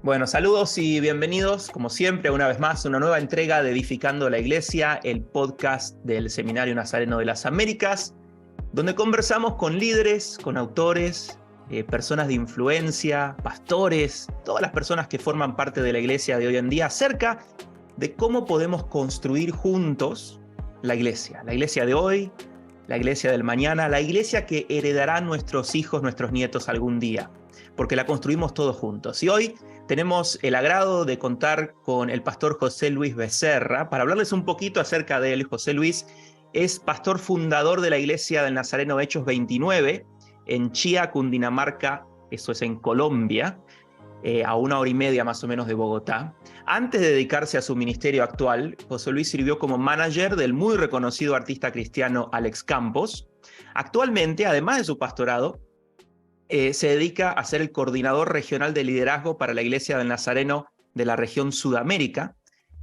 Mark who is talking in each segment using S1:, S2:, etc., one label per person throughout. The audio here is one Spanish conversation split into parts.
S1: Bueno, saludos y bienvenidos, como siempre, una vez más, a una nueva entrega de Edificando la Iglesia, el podcast del Seminario Nazareno de las Américas, donde conversamos con líderes, con autores, personas de influencia, pastores, todas las personas que forman parte de la iglesia de hoy en día, acerca de cómo podemos construir juntos la iglesia de hoy, la iglesia del mañana, la iglesia que heredarán nuestros hijos, nuestros nietos algún día, porque la construimos todos juntos. Y hoy tenemos el agrado de contar con el pastor José Luis Becerra para hablarles un poquito acerca de él. José Luis es pastor fundador de la Iglesia del Nazareno Hechos 29 en Chía, Cundinamarca, eso es en Colombia, a 1 hora y media más o menos de Bogotá. Antes de dedicarse a su ministerio actual, José Luis sirvió como manager del muy reconocido artista cristiano Alex Campos. Actualmente, además de su pastorado, se dedica a ser el coordinador regional de liderazgo para la Iglesia del Nazareno de la región Sudamérica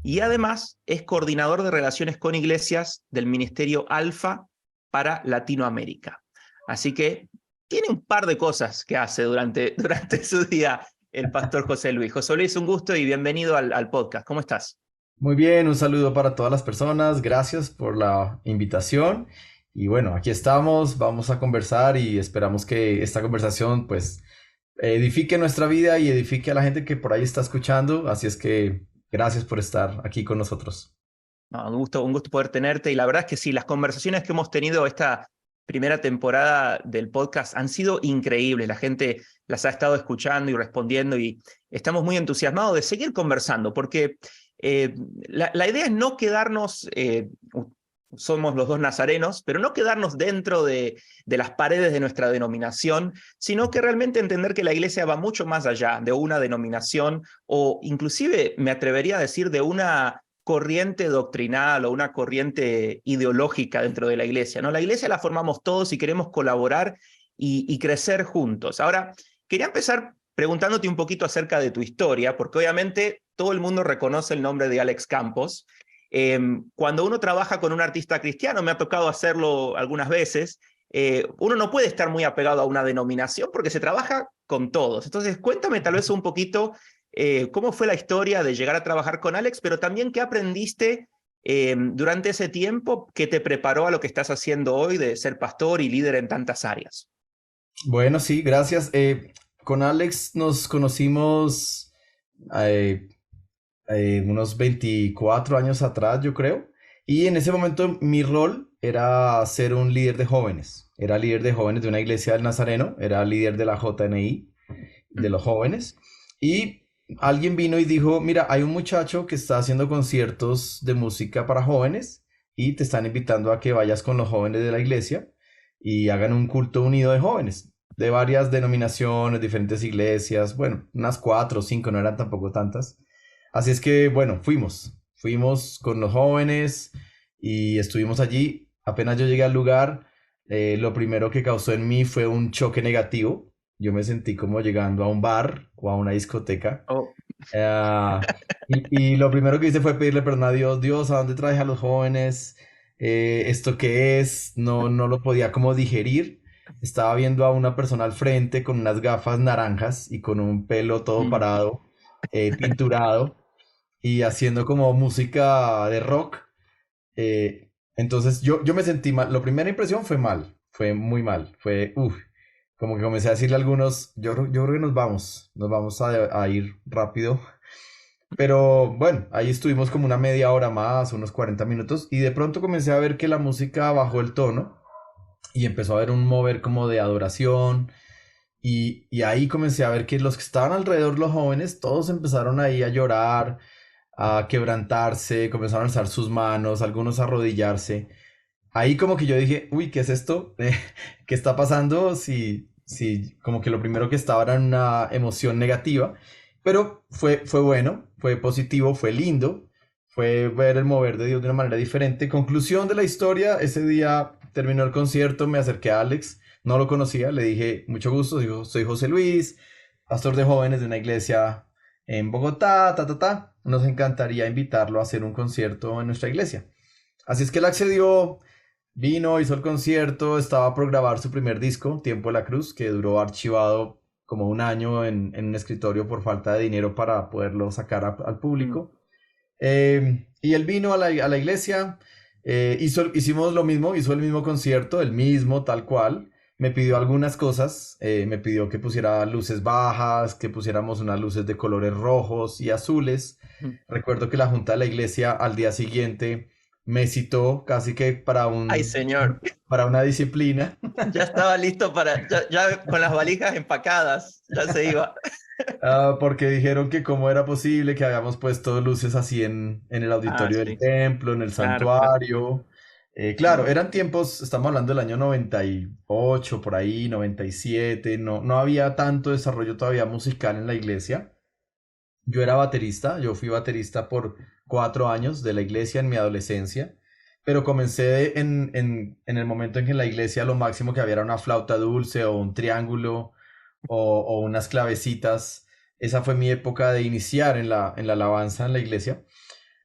S1: y además es coordinador de relaciones con iglesias del Ministerio Alfa para Latinoamérica. Así que tiene un par de cosas que hace durante su día el pastor José Luis. José Luis, un gusto y bienvenido al podcast. ¿Cómo estás?
S2: Muy bien, un saludo para todas las personas, gracias por la invitación y bueno, aquí estamos, vamos a conversar y esperamos que esta conversación pues edifique nuestra vida y edifique a la gente que por ahí está escuchando, así es que gracias por estar aquí con nosotros.
S1: No, un gusto poder tenerte y la verdad es que sí, las conversaciones que hemos tenido esta primera temporada del podcast han sido increíbles, la gente las ha estado escuchando y respondiendo y estamos muy entusiasmados de seguir conversando porque la idea es no quedarnos, somos los dos nazarenos, pero no quedarnos dentro de las paredes de nuestra denominación, sino que realmente entender que la iglesia va mucho más allá de una denominación o inclusive me atrevería a decir de una corriente doctrinal o una corriente ideológica dentro de la iglesia, ¿no? La iglesia la formamos todos y queremos colaborar y crecer juntos. Ahora, quería empezar preguntándote un poquito acerca de tu historia, porque obviamente todo el mundo reconoce el nombre de Alex Campos. Cuando uno trabaja con un artista cristiano, me ha tocado hacerlo algunas veces, uno no puede estar muy apegado a una denominación porque se trabaja con todos. Entonces, cuéntame tal vez un poquito cómo fue la historia de llegar a trabajar con Alex, pero también qué aprendiste durante ese tiempo que te preparó a lo que estás haciendo hoy de ser pastor y líder en tantas áreas.
S2: Bueno, sí, gracias. Con Alex nos conocimos eh, unos 24 años atrás, yo creo. Y en ese momento mi rol era ser un líder de jóvenes. Era líder de jóvenes de una iglesia del Nazareno, era líder de la JNI, de los jóvenes. Y alguien vino y dijo, mira, hay un muchacho que está haciendo conciertos de música para jóvenes y te están invitando a que vayas con los jóvenes de la iglesia y hagan un culto unido de jóvenes, de varias denominaciones, diferentes iglesias, bueno, unas 4 o 5, no eran tampoco tantas. Así es que, bueno, fuimos con los jóvenes y estuvimos allí. Apenas yo llegué al lugar, lo primero que causó en mí fue un choque negativo. Yo me sentí como llegando a un bar o a una discoteca.
S1: Oh.
S2: Ah, y lo primero que hice fue pedirle perdón a Dios. Dios, ¿a dónde traes a los jóvenes? ¿Esto qué es? No, no lo podía como digerir. Estaba viendo a una persona al frente con unas gafas naranjas y con un pelo todo
S1: Mm.
S2: parado, pinturado y haciendo como música de rock. Entonces yo me sentí mal. La primera impresión fue mal, fue muy mal. Fue, uff, como que comencé a decirle a algunos, yo creo que nos vamos a ir rápido. Pero bueno, ahí estuvimos como una media hora más, unos 40 minutos, y de pronto comencé a ver que la música bajó el tono y empezó a haber un mover como de adoración. Y ahí comencé a ver que los que estaban alrededor, los jóvenes, todos empezaron ahí a llorar, a quebrantarse, comenzaron a alzar sus manos, algunos a arrodillarse. Ahí como que yo dije, uy, ¿qué es esto? ¿Qué está pasando? Si como que lo primero que estaba era una emoción negativa, pero fue bueno, fue positivo, fue lindo, fue ver el mover de Dios de una manera diferente. Conclusión de la historia, ese día terminó el concierto, me acerqué a Alex, no lo conocía, le dije, mucho gusto, soy José Luis, pastor de jóvenes de una iglesia en Bogotá, nos encantaría invitarlo a hacer un concierto en nuestra iglesia. Así es que él accedió, vino, hizo el concierto, estaba por grabar su primer disco, Tiempo de la Cruz, que duró archivado como un año en un escritorio por falta de dinero para poderlo sacar al
S1: Mm.
S2: público. Y él vino a la iglesia, hicimos lo mismo, hizo el mismo concierto, el mismo, tal cual. Me pidió algunas cosas, me pidió que pusiera luces bajas, que pusiéramos unas luces de colores rojos y azules.
S1: Mm.
S2: Recuerdo que la junta de la iglesia al día siguiente me citó casi que
S1: Ay, señor.
S2: para una disciplina.
S1: Ya estaba listo ya con las valijas empacadas, ya se iba.
S2: Porque dijeron que cómo era posible que habíamos puesto luces así en el
S1: Ah,
S2: auditorio del
S1: sí,
S2: templo, en el
S1: claro, claro.
S2: santuario. Claro,
S1: Mm.
S2: eran tiempos, estamos hablando del año 98 por ahí, 97. No había tanto desarrollo todavía musical en la iglesia. Yo era baterista, yo fui baterista por 4 años de la iglesia en mi adolescencia, pero comencé en el momento en que en la iglesia lo máximo que había era una flauta dulce o un triángulo o unas clavecitas. Esa fue mi época de iniciar en la alabanza en la iglesia.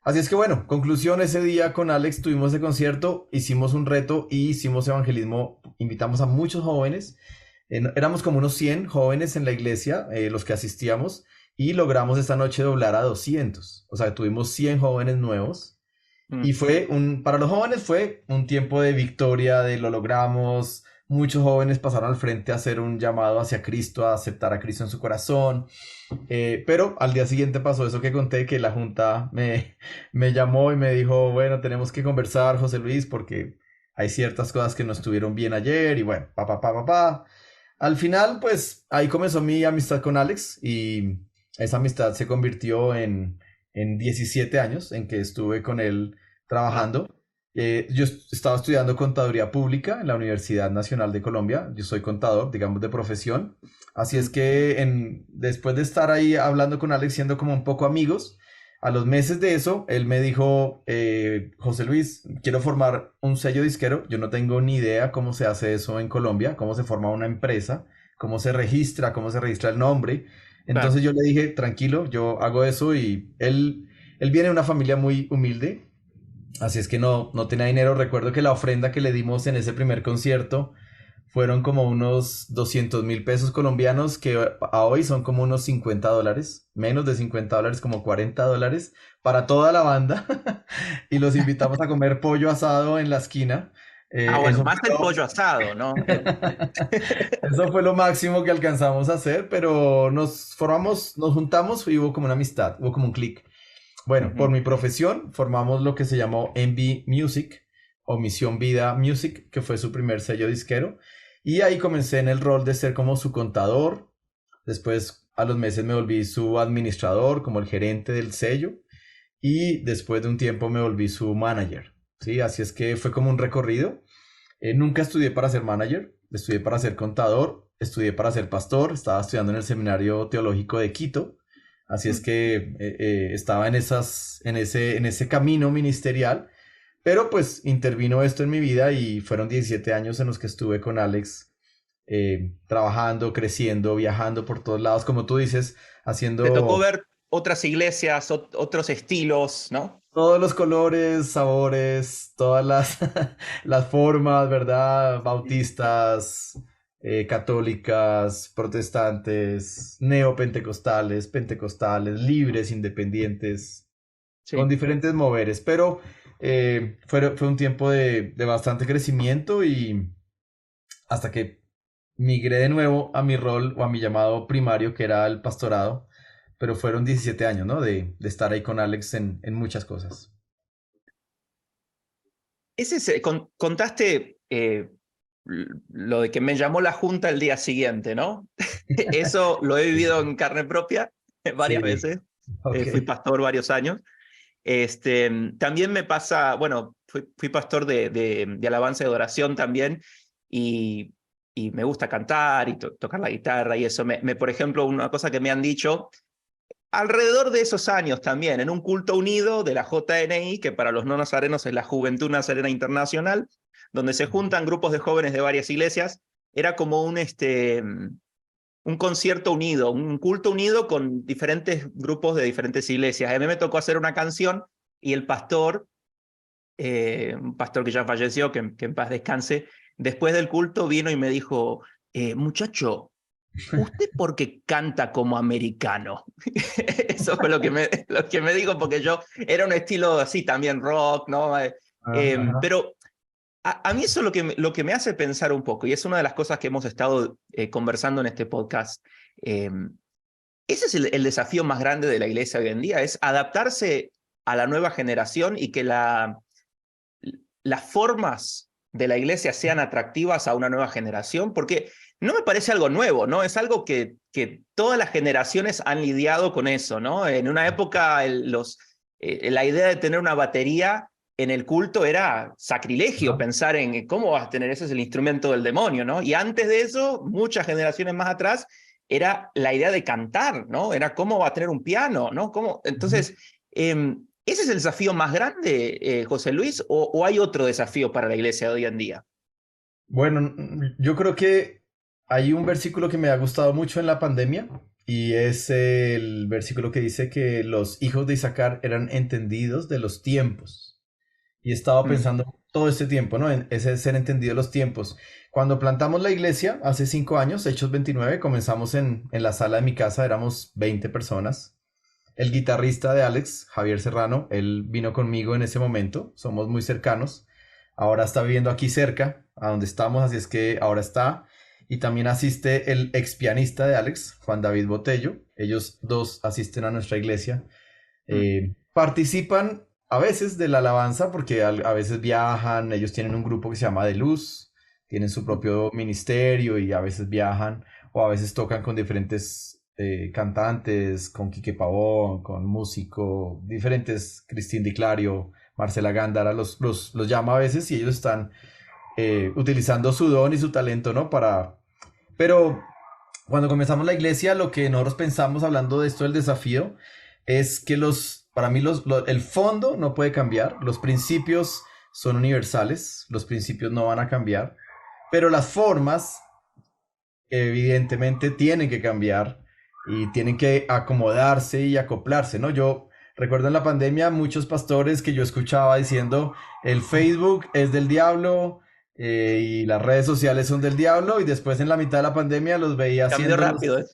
S2: Así es que bueno, conclusión, ese día con Alex tuvimos ese concierto, hicimos un reto y hicimos evangelismo, invitamos a muchos jóvenes, éramos como unos 100 jóvenes en la iglesia, los que asistíamos, y logramos esta noche doblar a 200, o sea, tuvimos 100 jóvenes nuevos y
S1: Mm.
S2: para los jóvenes fue un tiempo de victoria, de lo logramos. Muchos jóvenes pasaron al frente a hacer un llamado hacia Cristo, a aceptar a Cristo en su corazón. Pero al día siguiente pasó eso que conté, que la junta me llamó y me dijo, bueno, tenemos que conversar, José Luis, porque hay ciertas cosas que no estuvieron bien ayer y bueno, pa. Al final, pues ahí comenzó mi amistad con Alex y esa amistad se convirtió en 17 años en que estuve con él
S1: Wow.
S2: trabajando. Yo estaba estudiando contaduría pública en la Universidad Nacional de Colombia. Yo soy contador, digamos, de profesión. Así es
S1: Mm.
S2: que después de estar ahí hablando con Alex, siendo como un poco amigos, a los meses de eso, él me dijo, José Luis, quiero formar un sello disquero. Yo no tengo ni idea cómo se hace eso en Colombia, cómo se forma una empresa, cómo se registra el nombre.
S1: Claro.
S2: Entonces yo le dije, tranquilo, yo hago eso y él viene de una familia muy humilde, así es que no tenía dinero. Recuerdo que la ofrenda que le dimos en ese primer concierto fueron como unos 200.000 pesos colombianos, que a hoy son como unos $50, menos de $50, como $40 para toda la banda. Y los invitamos a comer pollo asado en la esquina.
S1: Ah, bueno,
S2: Eso
S1: más el pollo asado, ¿no?
S2: eso fue lo máximo que alcanzamos a hacer, pero nos juntamos y hubo como una amistad, hubo como un clic. Bueno, por
S1: Ujú.
S2: mi profesión formamos lo que se llamó Envy Music o Misión Vida Music, que fue su primer sello disquero. Y ahí comencé en el rol de ser como su contador. Después, a los meses, me volví su administrador, como el gerente del sello. Y después de un tiempo me volví su manager. ¿Sí? Así es que fue como un recorrido. Nunca estudié para ser manager, estudié para ser contador, estudié para ser pastor, estaba estudiando en el Seminario Teológico de Quito, así es
S1: Mm.
S2: que estaba en ese camino ministerial, pero pues intervino esto en mi vida y fueron 17 años en los que estuve con Alex, trabajando, creciendo, viajando por todos lados, como tú dices,
S1: Te tocó
S2: haciendo
S1: ver otras iglesias, otros estilos, ¿no?
S2: todos los colores, sabores, todas las, las formas, ¿verdad?
S1: Sí.
S2: Bautistas, católicas, protestantes, neopentecostales, pentecostales, libres, independientes, con
S1: Sí.
S2: diferentes moveres. Pero fue un tiempo de bastante crecimiento y hasta que migré de nuevo a mi rol o a mi llamado primario, que era el pastorado. Pero fueron 17 años, ¿no? De estar ahí con Alex en muchas cosas.
S1: Contaste lo de que me llamó la junta el día siguiente, ¿no? Eso lo he vivido en carne propia varias
S2: Sí,
S1: veces.
S2: ok.
S1: Fui pastor varios años. También me pasa, bueno, fui pastor de alabanza y adoración también, y, y me gusta cantar y tocar la guitarra y eso. Por ejemplo, una cosa que me han dicho alrededor de esos años también, en un culto unido de la JNI, que para los no nazarenos es la Juventud Nazarena Internacional, donde se juntan grupos de jóvenes de varias iglesias, era como un concierto unido, un culto unido con diferentes grupos de diferentes iglesias. A mí me tocó hacer una canción y el pastor, un pastor que ya falleció, que en paz descanse, después del culto vino y me dijo, muchacho, ¿usted por qué canta como americano? Eso fue lo que me dijo, porque yo era un estilo así también rock, ¿no?
S2: Ajá.
S1: Pero a mí eso es lo que me hace pensar un poco, y es una de las cosas que hemos estado conversando en este podcast. Eh, Ese es el desafío más grande de la iglesia hoy en día, es adaptarse a la nueva generación y que las formas de la iglesia sean atractivas a una nueva generación, porque no me parece algo nuevo, ¿no? Es algo que todas las generaciones han lidiado con eso, ¿no? En una época la idea de tener una batería en el culto era sacrilegio,
S2: Ajá.
S1: pensar en cómo vas a tener, ese es el instrumento del demonio, ¿no? Y antes de eso, muchas generaciones más atrás, era la idea de cantar, ¿no? Era cómo va a tener un piano, ¿no?
S2: Ujú.
S1: Entonces, ¿ese es el desafío más grande, José Luis, o hay otro desafío para la iglesia de hoy en día?
S2: Bueno, yo creo que hay un versículo que me ha gustado mucho en la pandemia y es el versículo que dice que los hijos de Isaacar eran entendidos de los tiempos. Y he estado
S1: Mm,
S2: pensando todo este tiempo, ¿no? En ese ser entendido de los tiempos. Cuando plantamos la iglesia, hace 5 años, Hechos 29, comenzamos en la sala de mi casa, éramos 20 personas. El guitarrista de Alex, Javier Serrano, él vino conmigo en ese momento, somos muy cercanos. Ahora está viviendo aquí cerca, a donde estamos, así es que ahora está. Y también asiste el ex pianista de Alex, Juan David Botello. Ellos dos asisten a nuestra iglesia.
S1: mm,
S2: Participan a veces de la alabanza porque a veces viajan, ellos tienen un grupo que se llama De Luz, tienen su
S1: mm.
S2: propio ministerio y a veces viajan o a veces tocan con diferentes cantantes, con Quique Pavón, con músico, diferentes, Cristín Di Clario, Marcela Gándara, los llama a veces y ellos están utilizando su don y su talento, ¿no? Pero cuando comenzamos la iglesia, lo que nosotros pensamos hablando de esto del desafío es que para mí el fondo no puede cambiar, los principios son universales, los principios no van a cambiar, pero las formas evidentemente tienen que cambiar y tienen que acomodarse y acoplarse, ¿no? Yo recuerdo en la pandemia muchos pastores que yo escuchaba diciendo el Facebook es del diablo y las redes sociales son del diablo y después en la mitad de la pandemia los veía
S1: Cambió
S2: haciendo
S1: rápido, ¿eh?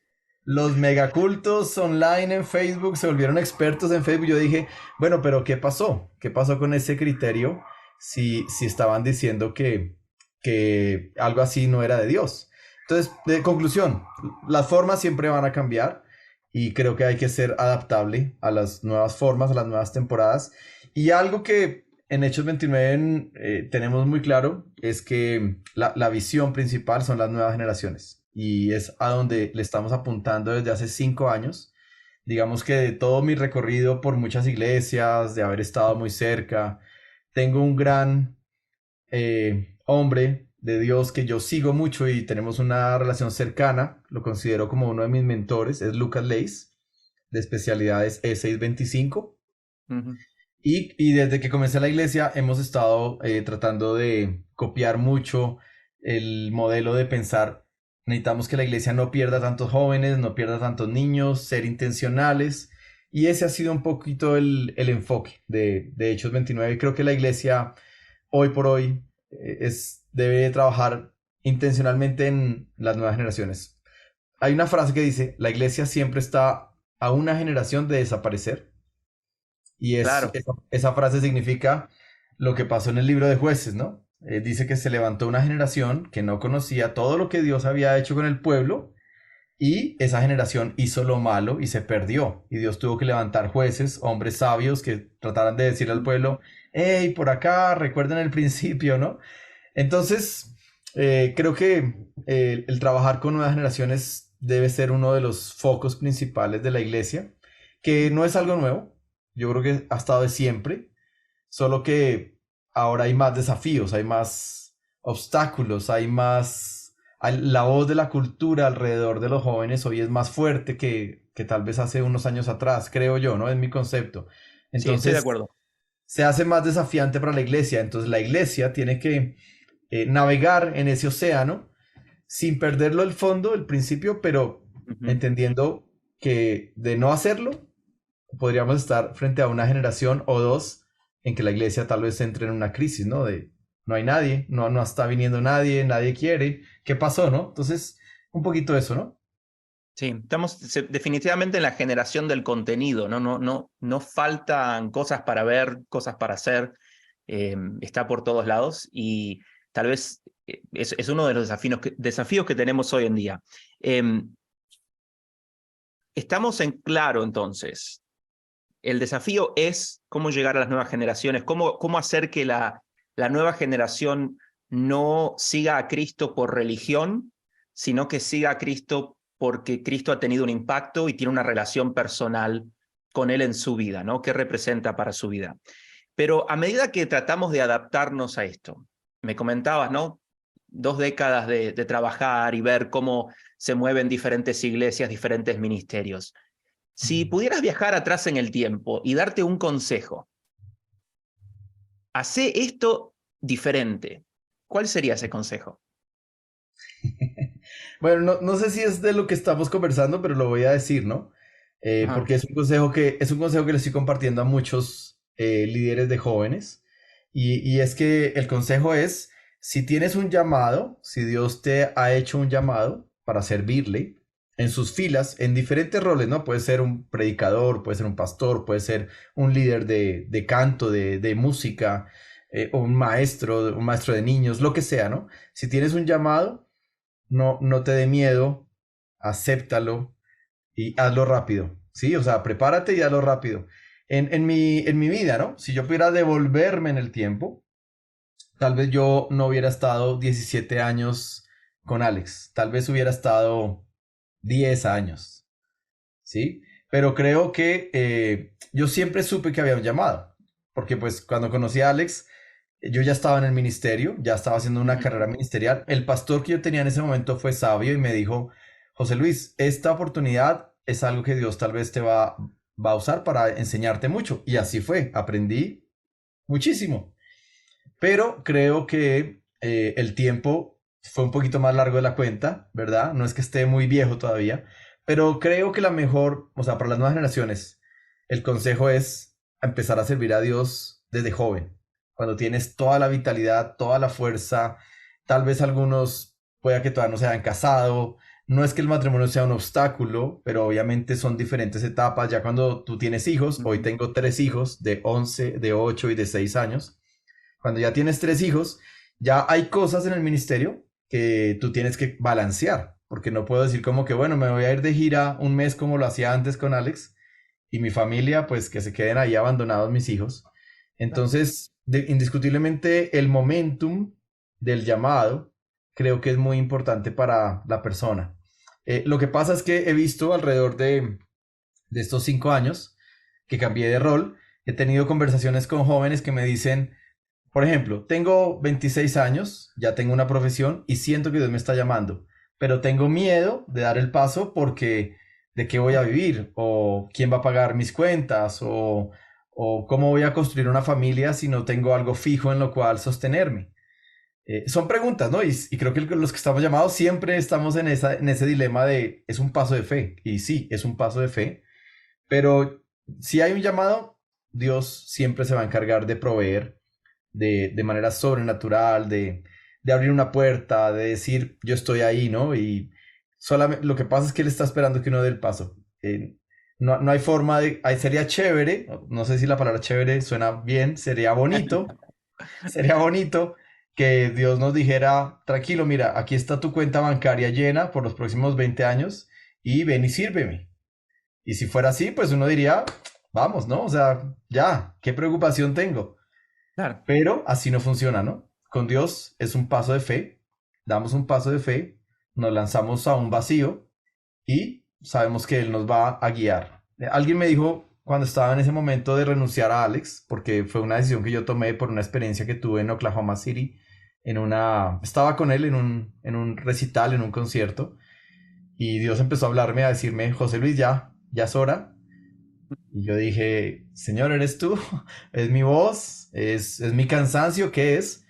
S2: los megacultos online en Facebook, se volvieron expertos en Facebook. Yo dije, bueno, pero ¿qué pasó? ¿Qué pasó con ese criterio si estaban diciendo que algo así no era de Dios? Entonces, de conclusión, las formas siempre van a cambiar y creo que hay que ser adaptable a las nuevas formas, a las nuevas temporadas. Y algo que en Hechos 29 tenemos muy claro es que la visión principal son las nuevas generaciones y es a donde le estamos apuntando desde hace 5 años. Digamos que de todo mi recorrido por muchas iglesias, de haber estado muy cerca, tengo un gran hombre de Dios que yo sigo mucho y tenemos una relación cercana, lo considero como uno de mis mentores, es Lucas Leis, de especialidades E625.
S1: Ujú.
S2: Y desde que comencé la iglesia hemos estado tratando de copiar mucho el modelo de pensar. Necesitamos que la iglesia no pierda tantos jóvenes, no pierda tantos niños, ser intencionales. Y ese ha sido un poquito el enfoque de Hechos 29. Creo que la iglesia hoy por hoy debe trabajar intencionalmente en las nuevas generaciones. Hay una frase que dice, la iglesia siempre está a una generación de desaparecer y
S1: Claro.
S2: esa frase significa lo que pasó en el libro de jueces, ¿no? Dice que se levantó una generación que no conocía todo lo que Dios había hecho con el pueblo y esa generación hizo lo malo y se perdió. Y Dios tuvo que levantar jueces, hombres sabios que trataran de decirle al
S1: Mm.
S2: pueblo, hey, por acá, recuerden el principio, ¿no? Entonces, creo que el trabajar con nuevas generaciones debe ser uno de los focos principales de la iglesia, que no es algo nuevo, yo creo que ha estado de siempre, solo que ahora hay más desafíos, hay más obstáculos, la voz de la cultura alrededor de los jóvenes hoy es más fuerte que tal vez hace unos años atrás, creo yo, ¿no? Es mi concepto.
S1: Sí, estoy de
S2: Entonces,
S1: acuerdo.
S2: se hace más desafiante para la iglesia. Entonces, la iglesia tiene que navegar en ese océano sin perderlo el fondo, el principio, pero
S1: Ujú.
S2: entendiendo que de no hacerlo, podríamos estar frente a una generación o dos en que la iglesia tal vez entre en una crisis, ¿no? De no hay nadie, no está viniendo nadie, nadie quiere, ¿qué pasó, no? Entonces, un poquito eso, ¿no?
S1: Sí, estamos definitivamente en la generación del contenido, ¿no? No faltan cosas para ver, cosas para hacer, está por todos lados y tal vez es uno de los desafíos que tenemos hoy en día. Estamos en claro entonces, el desafío es cómo llegar a las nuevas generaciones, cómo hacer que la nueva generación no siga a Cristo por religión, sino que siga a Cristo porque Cristo ha tenido un impacto y tiene una relación personal con él en su vida, ¿no? ¿Qué representa para su vida? Pero a medida que tratamos de adaptarnos a esto, me comentabas, ¿no? 2 décadas de trabajar y ver cómo se mueven diferentes iglesias, diferentes ministerios. Si pudieras viajar atrás en el tiempo y darte un consejo, hacé esto diferente, ¿cuál sería ese consejo?
S2: Bueno, no sé si es de lo que estamos conversando, pero lo voy a decir, ¿no?
S1: Ajá.
S2: Porque es un consejo que le estoy compartiendo a muchos líderes de jóvenes. Y es que el consejo es, si tienes un llamado, si Dios te ha hecho un llamado para servirle en sus filas, en diferentes roles, ¿no? Puede ser un predicador, puede ser un pastor, puede ser un líder de canto, de música, o un maestro de niños, lo que sea, ¿no? Si tienes un llamado, no te dé miedo, acéptalo y hazlo rápido, ¿sí? O sea, prepárate y hazlo rápido. En mi vida, ¿no? Si yo pudiera devolverme en el tiempo, tal vez yo no hubiera estado 17 años con Alex, tal vez hubiera estado 10 años, ¿sí? Pero creo que yo siempre supe que había un llamado, porque pues cuando conocí a Alex, yo ya estaba en el ministerio, ya estaba haciendo una
S1: Ujú.
S2: carrera ministerial. El pastor que yo tenía en ese momento fue sabio y me dijo, José Luis, esta oportunidad es algo que Dios tal vez te va a usar para enseñarte mucho. Y así fue, aprendí muchísimo. Pero creo que el tiempo fue un poquito más largo de la cuenta, ¿verdad? No es que esté muy viejo todavía, pero creo que la mejor, o sea, para las nuevas generaciones, el consejo es empezar a servir a Dios desde joven, cuando tienes toda la vitalidad, toda la fuerza, tal vez algunos pueda que todavía no se hayan casado, no es que el matrimonio sea un obstáculo, pero obviamente son diferentes etapas, ya cuando tú tienes hijos, hoy
S1: Ujú.
S2: tengo 3 hijos de 11, de 8 y de 6 años, cuando ya tienes 3 hijos, ya hay cosas en el ministerio que tú tienes que balancear, porque no puedo decir como que, bueno, me voy a ir de gira un mes como lo hacía antes con Alex y mi familia, pues que se queden ahí abandonados mis hijos. Entonces, indiscutiblemente el momentum del llamado creo que es muy importante para la persona. Lo que pasa es que he visto alrededor de estos 5 años que cambié de rol, he tenido conversaciones con jóvenes que me dicen, por ejemplo, tengo 26 años, ya tengo una profesión y siento que Dios me está llamando, pero tengo miedo de dar el paso porque de qué voy a vivir o quién va a pagar mis cuentas o cómo voy a construir una familia si no tengo algo fijo en lo cual sostenerme. Son preguntas, ¿no? Y creo que los que estamos llamados siempre estamos en ese dilema de es un paso de fe. Y sí, es un paso de fe, pero si hay un llamado, Dios siempre se va a encargar de proveer de manera sobrenatural, de abrir una puerta, de decir, yo estoy ahí, ¿no? Y solamente lo que pasa es que Él está esperando que uno dé el paso. No hay forma de, ahí sería chévere, no sé si la palabra chévere suena bien, sería bonito que Dios nos dijera, tranquilo, mira, aquí está tu cuenta bancaria llena por los próximos 20 años y ven y sírveme. Y si fuera así, pues uno diría, vamos, ¿no? O sea, ya, ¿qué preocupación tengo?
S1: Claro.
S2: Pero así no funciona, ¿no? Con Dios es un paso de fe, damos un paso de fe, nos lanzamos a un vacío y sabemos que Él nos va a guiar. Alguien me dijo cuando estaba en ese momento de renunciar a Alex, porque fue una decisión que yo tomé por una experiencia que tuve en Oklahoma City, estaba con él en un recital, en un concierto, y Dios empezó a hablarme, a decirme, José Luis, ya es hora. Y yo dije, Señor, ¿eres tú? ¿Es mi voz? ¿Es mi cansancio? ¿Qué es?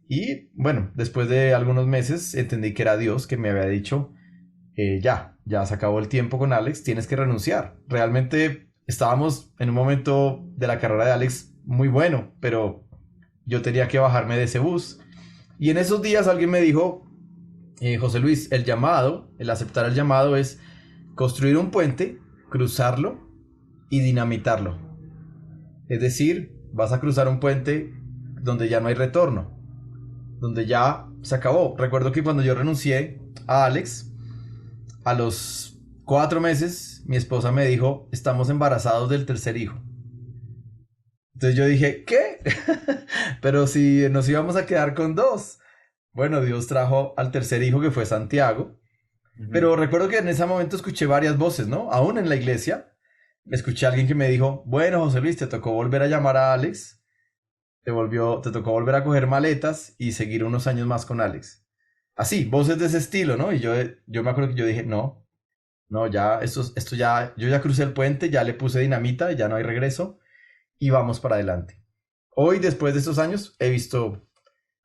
S2: Y bueno, después de algunos meses entendí que era Dios que me había dicho, ya se acabó el tiempo con Alex, tienes que renunciar. Realmente estábamos en un momento de la carrera de Alex muy bueno, pero yo tenía que bajarme de ese bus. Y en esos días alguien me dijo, José Luis, el aceptar el llamado es construir un puente, cruzarlo y dinamitarlo. Es decir, vas a cruzar un puente donde ya no hay retorno, donde ya se acabó. Recuerdo que cuando yo renuncié a Alex, a los 4 meses, mi esposa me dijo, estamos embarazados del tercer hijo. Entonces yo dije, ¿qué? Pero si nos íbamos a quedar con dos. Bueno, Dios trajo al tercer hijo que fue Santiago.
S1: Ujú.
S2: Pero recuerdo que en ese momento escuché varias voces, ¿no? Aún en la iglesia, escuché a alguien que me dijo, bueno, José Luis, te tocó volver a llamar a Alex, te tocó volver a coger maletas y seguir unos años más con Alex. Así, voces de ese estilo, ¿no? Y yo me acuerdo que yo dije, no, no, ya, esto ya, yo ya crucé el puente, ya le puse dinamita, ya no hay regreso y vamos para adelante. Hoy, después de estos años, he visto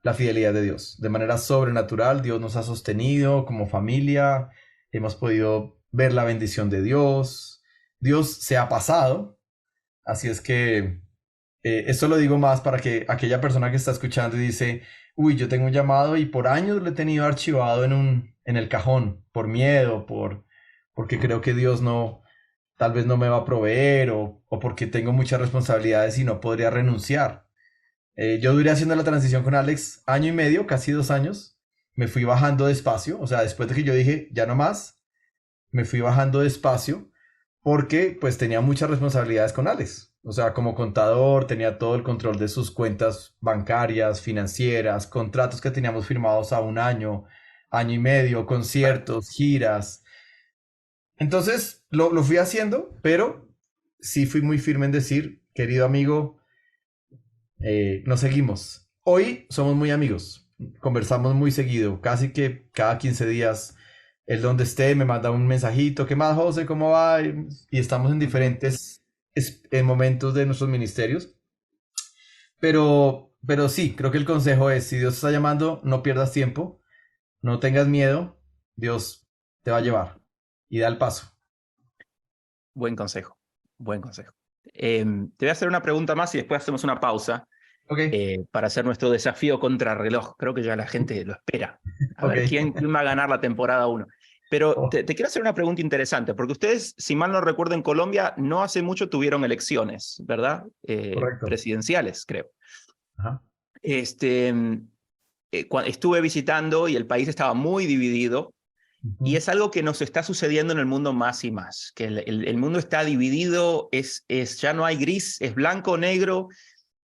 S2: la fidelidad de Dios. De manera sobrenatural, Dios nos ha sostenido como familia, hemos podido ver la bendición de Dios, Dios se ha pasado, así es que esto lo digo más para que aquella persona que está escuchando y dice, uy, yo tengo un llamado y por años lo he tenido archivado en el cajón, por miedo, porque creo que Dios no, tal vez no me va a proveer o porque tengo muchas responsabilidades y no podría renunciar. Yo duré haciendo la transición con Alex año y medio, casi 2 años. Me fui bajando despacio, o sea, después de que yo dije, ya no más, me fui bajando despacio porque pues tenía muchas responsabilidades con Alex. O sea, como contador tenía todo el control de sus cuentas bancarias, financieras, contratos que teníamos firmados a un año, año y medio,
S1: Claro.
S2: conciertos, giras. Entonces lo fui haciendo, pero sí fui muy firme en decir, querido amigo, nos seguimos. Hoy somos muy amigos, conversamos muy seguido, casi que cada 15 días, él donde esté me manda un mensajito, ¿qué más, José? ¿Cómo va? Y estamos en
S1: Ujú.
S2: diferentes momentos de nuestros ministerios. Pero sí, creo que el consejo es, si Dios te está llamando, no pierdas tiempo, no tengas miedo, Dios te va a llevar y da el paso.
S1: Buen consejo, buen consejo. Te voy a hacer una pregunta más y después hacemos una pausa
S2: Ok,
S1: para hacer nuestro desafío contrarreloj. Creo que ya la gente lo espera. A
S2: ok.
S1: ver, ¿quién va a ganar la temporada uno? Pero
S2: Oh,
S1: te quiero hacer una pregunta interesante, porque ustedes, si mal no recuerdo, en Colombia no hace mucho tuvieron elecciones, ¿verdad?
S2: correcto.
S1: Presidenciales, creo.
S2: Ajá.
S1: Este, estuve visitando y el país estaba muy dividido. Y
S2: Ujú,
S1: es algo que nos está sucediendo en el mundo más y más, que el mundo está dividido, ya no hay gris, es blanco o negro,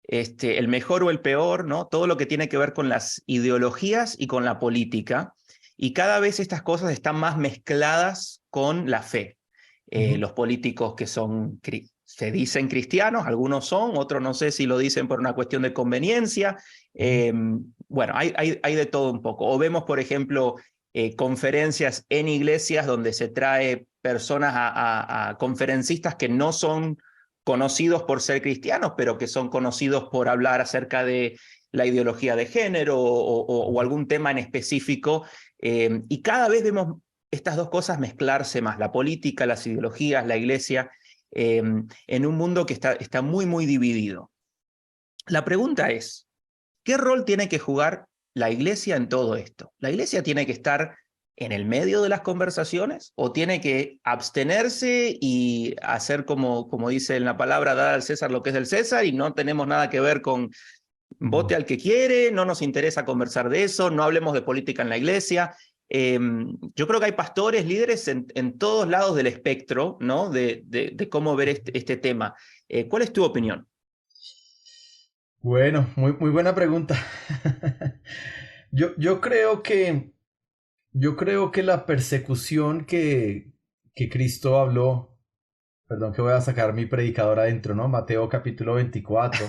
S1: el mejor o el peor, ¿no? Todo lo que tiene que ver con las ideologías y con la política. Y cada vez estas cosas están más mezcladas con la fe.
S2: ujú,
S1: Los políticos que se dicen cristianos, algunos son, otros no sé si lo dicen por una cuestión de conveniencia.
S2: ujú.
S1: Eh, bueno, hay de todo un poco. O vemos, por ejemplo, conferencias en iglesias donde se trae personas a conferencistas que no son conocidos por ser cristianos, pero que son conocidos por hablar acerca de la ideología de género o algún tema en específico. Y cada vez vemos estas dos cosas mezclarse más, la política, las ideologías, la iglesia, en un mundo que está muy, muy dividido. La pregunta es, ¿qué rol tiene que jugar la iglesia en todo esto? ¿La iglesia tiene que estar en el medio de las conversaciones o tiene que abstenerse y hacer como dice en la palabra, dar al César lo que es del César y no tenemos nada que ver con
S2: Ujú.
S1: vote al que quiere, no nos interesa conversar de eso, no hablemos de política en la iglesia? Yo creo que hay pastores, líderes en todos lados del espectro, ¿no? De cómo ver este tema. ¿Cuál es tu opinión?
S2: Bueno, muy buena pregunta. Yo creo que la persecución que Cristo habló, perdón que voy a sacar mi predicador adentro, ¿no? Mateo capítulo 24,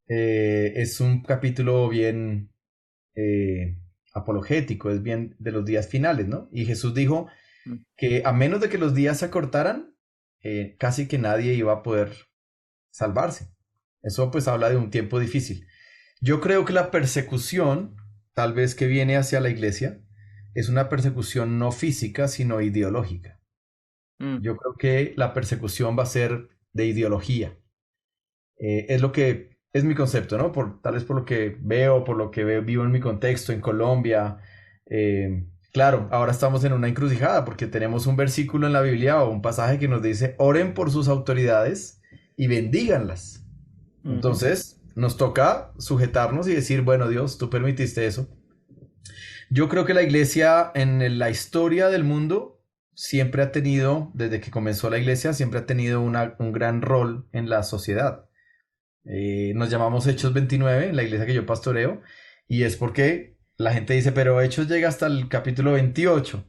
S2: es un capítulo bien eh, apologético, es bien de los días finales, ¿no? Y Jesús dijo que a menos de que los días se acortaran, casi que nadie iba a poder salvarse. Eso pues habla de un tiempo difícil. Yo creo que la persecución, tal vez que viene hacia la iglesia, es una persecución no física, sino ideológica.
S1: Mm,
S2: Yo creo que la persecución va a ser de ideología. Es lo que es mi concepto, ¿no? Tal vez por lo que veo, vivo en mi contexto en Colombia. Claro, ahora estamos en una encrucijada porque tenemos un versículo en la Biblia o un pasaje que nos dice, oren por sus autoridades y bendíganlas.
S1: Ujú.
S2: Entonces, nos toca sujetarnos y decir, bueno, Dios, tú permitiste eso. Yo creo que la iglesia en la historia del mundo siempre ha tenido, desde que comenzó la iglesia, siempre ha tenido un gran rol en la sociedad. Nos llamamos Hechos 29, la iglesia que yo pastoreo, y es porque la gente dice, pero Hechos llega hasta el capítulo 28.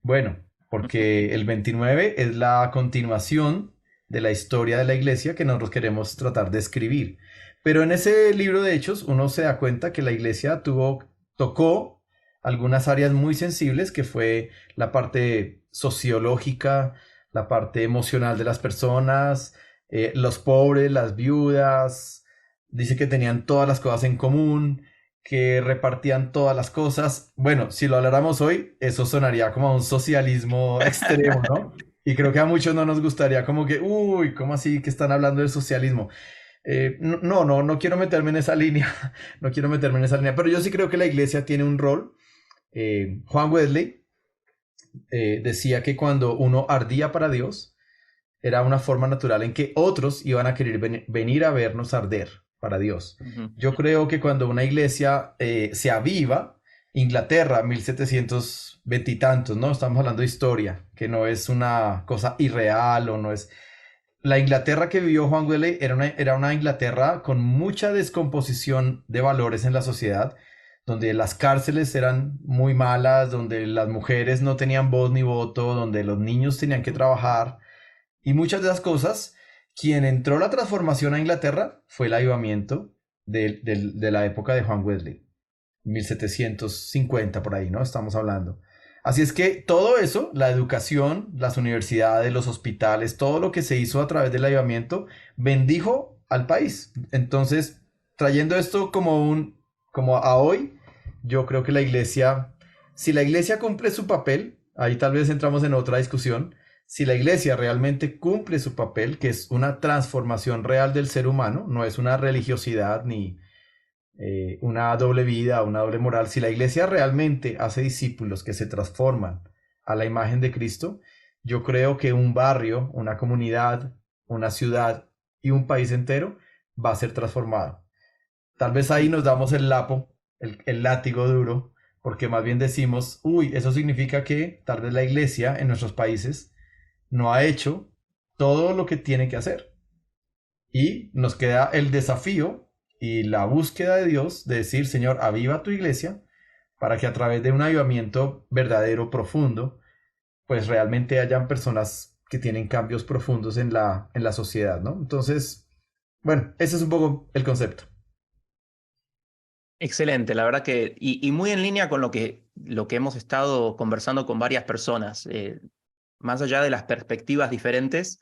S2: Bueno, porque el 29 es la continuación de la historia de la iglesia que nosotros queremos tratar de escribir. Pero en ese libro de Hechos uno se da cuenta que la iglesia tocó algunas áreas muy sensibles, que fue la parte sociológica, la parte emocional de las personas, los pobres, las viudas. Dice que tenían todas las cosas en común, que repartían todas las cosas. Bueno, si lo habláramos hoy, eso sonaría como a un socialismo extremo, ¿no? Y creo que a muchos no nos gustaría como que, uy, ¿cómo así que están hablando del socialismo? No quiero meterme en esa línea, no quiero meterme en esa línea, pero yo sí creo que la iglesia tiene un rol. Juan Wesley decía que cuando uno ardía para Dios, era una forma natural en que otros iban a querer venir a vernos arder para Dios.
S1: Ujú.
S2: Yo creo que cuando una iglesia se aviva, Inglaterra, 1720 y tantos, ¿no? Estamos hablando de historia, que no es una cosa irreal o no es... La Inglaterra que vivió Juan Wesley era una Inglaterra con mucha descomposición de valores en la sociedad, donde las cárceles eran muy malas, donde las mujeres no tenían voz ni voto, donde los niños tenían que trabajar y muchas de esas cosas. Quien entró la transformación a Inglaterra fue el avivamiento de la época de Juan Wesley, 1750 por ahí, ¿no? Estamos hablando. Así es que todo eso, la educación, las universidades, los hospitales, todo lo que se hizo a través del avivamiento, bendijo al país. Entonces, trayendo esto como a hoy, yo creo que la iglesia, si la iglesia cumple su papel, ahí tal vez entramos en otra discusión, si la iglesia realmente cumple su papel, que es una transformación real del ser humano, no es una religiosidad ni una doble vida, una doble moral, si la iglesia realmente hace discípulos que se transforman a la imagen de Cristo, yo creo que un barrio, una comunidad, una ciudad y un país entero va a ser transformado. Tal vez ahí nos damos el lapo, el látigo duro, porque más bien decimos, uy, eso significa que tal vez la iglesia en nuestros países no ha hecho todo lo que tiene que hacer. Y nos queda el desafío y la búsqueda de Dios de decir, Señor, aviva tu iglesia para que a través de un avivamiento verdadero, profundo, pues realmente hayan personas que tienen cambios profundos en la sociedad, ¿no? Entonces, bueno, ese es un poco el concepto.
S1: Excelente, la verdad que, y muy en línea con lo que hemos estado conversando con varias personas, más allá de las perspectivas diferentes,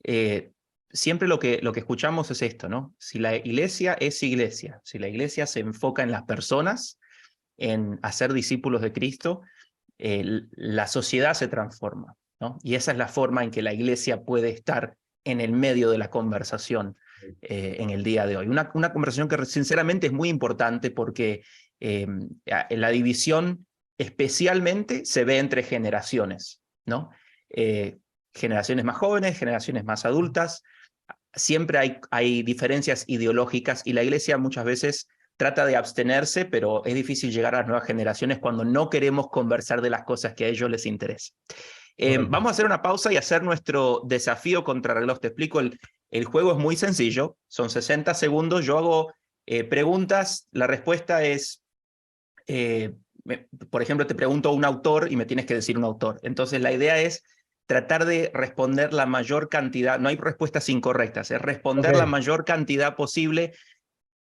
S1: eh, siempre lo que escuchamos es esto, ¿no? Si la iglesia es iglesia, si la iglesia se enfoca en las personas, en hacer discípulos de Cristo, la sociedad se transforma, ¿no? Y esa es la forma en que la iglesia puede estar en el medio de la conversación en el día de hoy. Una conversación que sinceramente es muy importante porque la división especialmente se ve entre generaciones, ¿no? Generaciones más jóvenes, generaciones más adultas. Siempre hay diferencias ideológicas y la iglesia muchas veces trata de abstenerse, pero es difícil llegar a las nuevas generaciones cuando no queremos conversar de las cosas que a ellos les interesan.
S2: Correcto.
S1: Vamos a hacer una pausa y hacer nuestro desafío contra reloj. Te explico, el juego es muy sencillo, son 60 segundos, yo hago preguntas, la respuesta es, por ejemplo, te pregunto un autor y me tienes que decir un autor. Entonces la idea es tratar de responder la mayor cantidad, no hay respuestas incorrectas, es
S2: Ok,
S1: responder la mayor cantidad posible.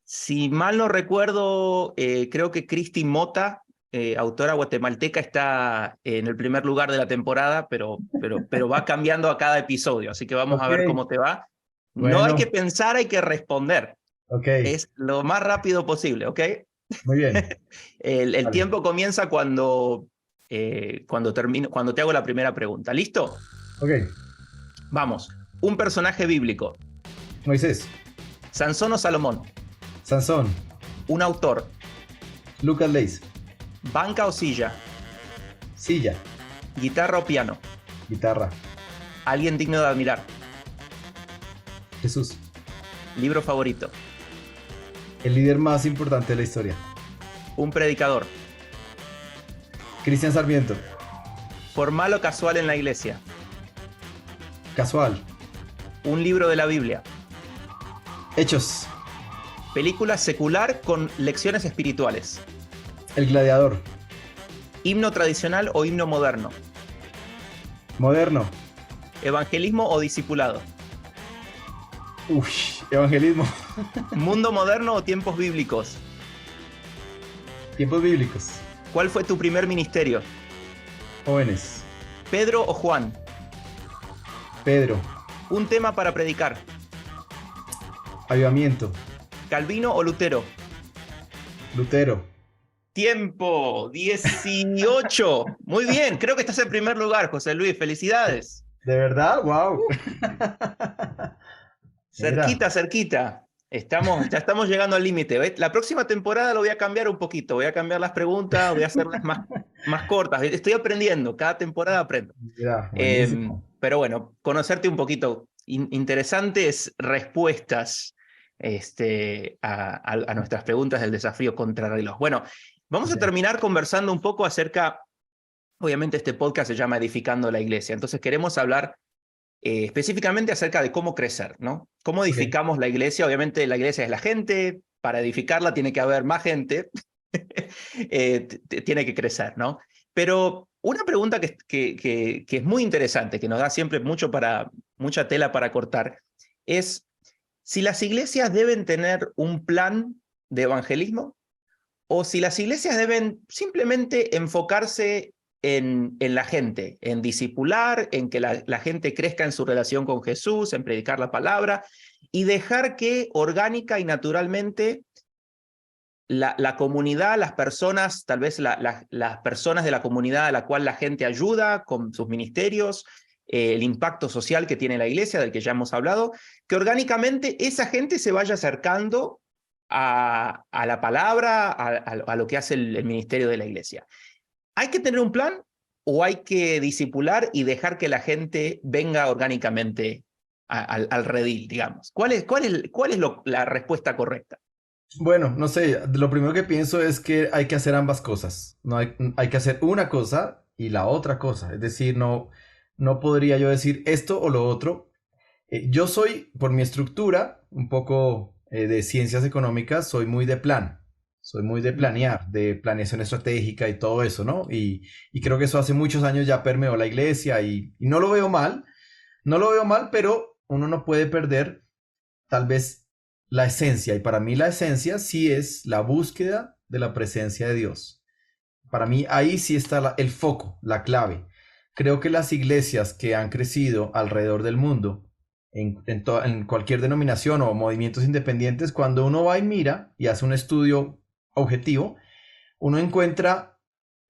S1: Si mal no recuerdo, creo que Cristi Mota, autora guatemalteca, está en el primer lugar de la temporada, pero va cambiando a cada episodio, así que vamos a
S2: ok,
S1: ver cómo te va. No hay que
S2: bueno,
S1: pensar, hay que responder.
S2: ok,
S1: Es lo más rápido posible, ¿ok?
S2: muy bien,
S1: El
S2: vale,
S1: tiempo comienza cuando te hago la primera pregunta. ¿Listo?
S2: ok,
S1: Vamos. Un personaje bíblico.
S2: Moisés,
S1: Sansón o Salomón.
S2: Sansón,
S1: Un autor.
S2: Lucas Leis,
S1: Banca o silla.
S2: Silla,
S1: Guitarra o piano.
S2: guitarra,
S1: Alguien digno de admirar.
S2: Jesús,
S1: Libro favorito.
S2: el líder más importante de la historia.
S1: Un predicador.
S2: Cristian Sarmiento,
S1: Formal o casual en la iglesia.
S2: casual,
S1: Un libro de la Biblia.
S2: Hechos,
S1: Película secular con lecciones espirituales.
S2: El Gladiador,
S1: Himno tradicional o himno moderno.
S2: moderno,
S1: Evangelismo o discipulado.
S2: evangelismo,
S1: Mundo moderno o tiempos bíblicos.
S2: tiempos bíblicos,
S1: ¿Cuál fue tu primer ministerio?
S2: jóvenes,
S1: Pedro o Juan.
S2: Pedro,
S1: Un tema para predicar.
S2: avivamiento,
S1: Calvino o Lutero.
S2: Lutero.
S1: Tiempo, 18. Muy bien, creo que estás en primer lugar, José Luis. Felicidades.
S2: ¿De verdad? ¡Wow!
S1: Cerquita, cerquita. Ya estamos llegando al límite. ¿Ves? La próxima temporada lo voy a cambiar un poquito. Voy a cambiar las preguntas, voy a hacerlas más cortas. Estoy aprendiendo, cada temporada aprendo.
S2: Mira, buenísimo.
S1: Pero bueno, conocerte un poquito. Interesantes respuestas a nuestras preguntas del desafío contrarreloj. Bueno, vamos a terminar conversando un poco acerca, obviamente este podcast se llama Edificando la Iglesia, entonces queremos hablar específicamente acerca de cómo crecer, ¿no? ¿Cómo edificamos la iglesia? Obviamente la iglesia es la gente, para edificarla tiene que haber más gente, tiene que crecer, ¿no? Pero una pregunta que es muy interesante, que nos da siempre mucha tela para cortar, es si las iglesias deben tener un plan de evangelismo o si las iglesias deben simplemente enfocarse en la gente, en discipular, en que la gente crezca en su relación con Jesús, en predicar la palabra, y dejar que orgánica y naturalmente la comunidad, las personas, tal vez las personas de la comunidad a la cual la gente ayuda con sus ministerios, el impacto social que tiene la iglesia, del que ya hemos hablado, que orgánicamente esa gente se vaya acercando a la palabra, a lo que hace el ministerio de la iglesia. ¿Hay que tener un plan o hay que discipular y dejar que la gente venga orgánicamente al redil, digamos? ¿Cuál es la respuesta correcta?
S2: Bueno, no sé, lo primero que pienso es que hay que hacer ambas cosas. No hay que hacer una cosa y la otra cosa. Es decir, no podría yo decir esto o lo otro. Yo soy, por mi estructura, un poco de ciencias económicas, soy muy de plan. Soy muy de planear, de planeación estratégica y todo eso, ¿no? Y creo que eso hace muchos años ya permeó la iglesia y no lo veo mal. No lo veo mal, pero uno no puede perder tal vez la esencia. Y para mí la esencia sí es la búsqueda de la presencia de Dios. Para mí ahí sí está el foco, la clave. Creo que las iglesias que han crecido alrededor del mundo, en cualquier denominación o movimientos independientes, cuando uno va y mira y hace un estudio objetivo, uno encuentra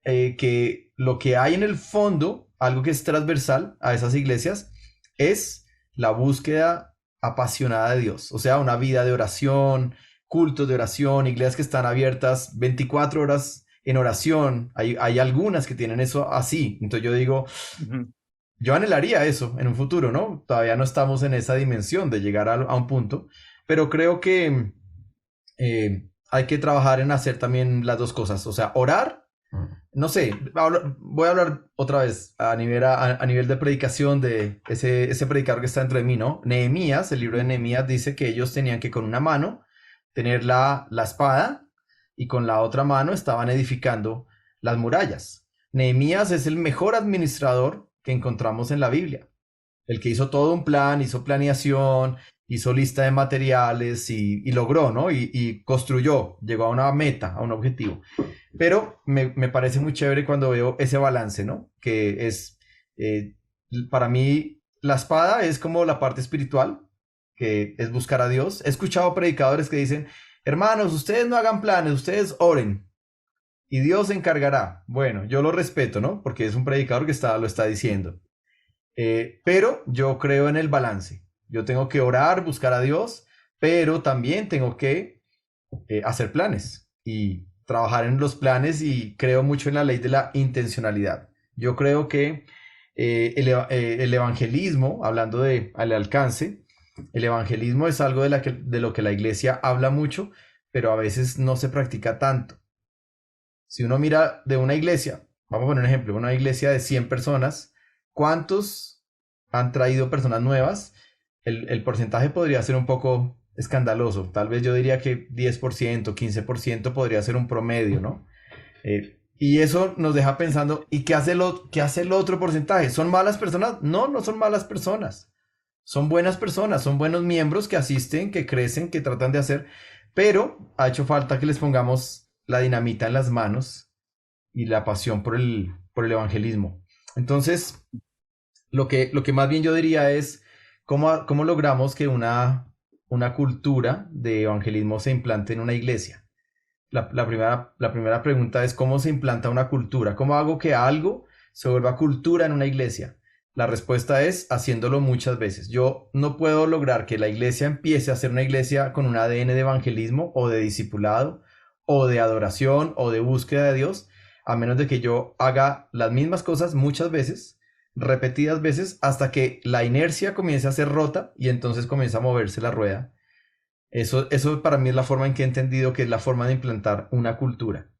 S2: que lo que hay en el fondo, algo que es transversal a esas iglesias, es la búsqueda apasionada de Dios. O sea, una vida de oración, cultos de oración, iglesias que están abiertas 24 horas en oración. Hay algunas que tienen eso así. Entonces yo digo, yo anhelaría eso en un futuro, ¿no? Todavía no estamos en esa dimensión de llegar a un punto, pero creo que hay que trabajar en hacer también las dos cosas. O sea, orar, no sé, voy a hablar otra vez a nivel de predicación de ese predicador que está dentro de mí, ¿no? Nehemías, el libro de Nehemías dice que ellos tenían que con una mano tener la espada y con la otra mano estaban edificando las murallas. Nehemías es el mejor administrador que encontramos en la Biblia. El que hizo todo un plan, hizo planeación, hizo lista de materiales y logró, ¿no? Y construyó, llegó a una meta, a un objetivo. Pero me parece muy chévere cuando veo ese balance, ¿no? Que es, para mí, la espada es como la parte espiritual, que es buscar a Dios. He escuchado predicadores que dicen, hermanos, ustedes no hagan planes, ustedes oren y Dios se encargará. Bueno, yo lo respeto, ¿no? Porque es un predicador que lo está diciendo. Pero yo creo en el balance. Yo tengo que orar, buscar a Dios, pero también tengo que hacer planes y trabajar en los planes y creo mucho en la ley de la intencionalidad. Yo creo que el evangelismo, hablando de al alcance, el evangelismo es algo de lo que la iglesia habla mucho, pero a veces no se practica tanto. Si uno mira de una iglesia, vamos a poner un ejemplo, una iglesia de 100 personas, ¿cuántos han traído personas nuevas? El porcentaje podría ser un poco escandaloso. Tal vez yo diría que 10%, 15% podría ser un promedio, ¿no? Y eso nos deja pensando, ¿y qué hace el otro porcentaje? ¿Son malas personas? No, no son malas personas. Son buenas personas, son buenos miembros que asisten, que crecen, que tratan de hacer, pero ha hecho falta que les pongamos la dinamita en las manos y la pasión por el evangelismo. Entonces, lo que más bien yo diría es cómo logramos que una cultura de evangelismo se implante en una iglesia. La primera pregunta es cómo se implanta una cultura, cómo hago que algo se vuelva cultura en una iglesia. La respuesta es haciéndolo muchas veces. Yo no puedo lograr que la iglesia empiece a ser una iglesia con un ADN de evangelismo o de discipulado o de adoración o de búsqueda de Dios, a menos de que yo haga las mismas cosas muchas veces, repetidas veces, hasta que la inercia comience a ser rota y entonces comienza a moverse la rueda. Eso para mí es la forma en que he entendido que es la forma de implantar una cultura.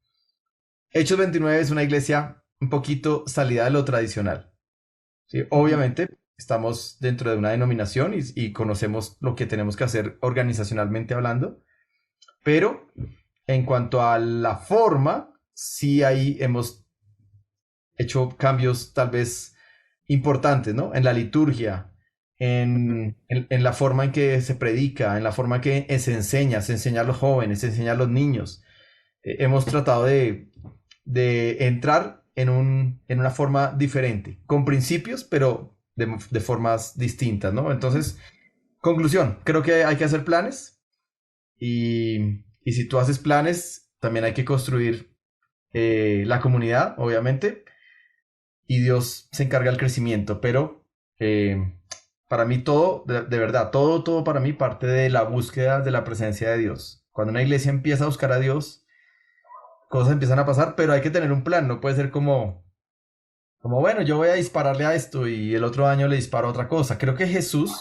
S2: Hechos 29 es una iglesia un poquito salida de lo tradicional. ¿Sí? Obviamente estamos dentro de una denominación y conocemos lo que tenemos que hacer organizacionalmente hablando, pero en cuanto a la forma, sí ahí hemos hecho cambios tal vez importantes, ¿no? En la liturgia, en la forma en que se predica, en la forma en que se enseña a los jóvenes, se enseña a los niños. Hemos tratado de entrar en una forma diferente, con principios, pero de formas distintas, ¿no? Entonces, conclusión, creo que hay que hacer planes y si tú haces planes, también hay que construir la comunidad, obviamente, y Dios se encarga del crecimiento, pero para mí todo, de verdad, todo para mí parte de la búsqueda de la presencia de Dios. Cuando una iglesia empieza a buscar a Dios, cosas empiezan a pasar, pero hay que tener un plan, no puede ser como bueno, yo voy a dispararle a esto y el otro año le disparo a otra cosa. Creo que Jesús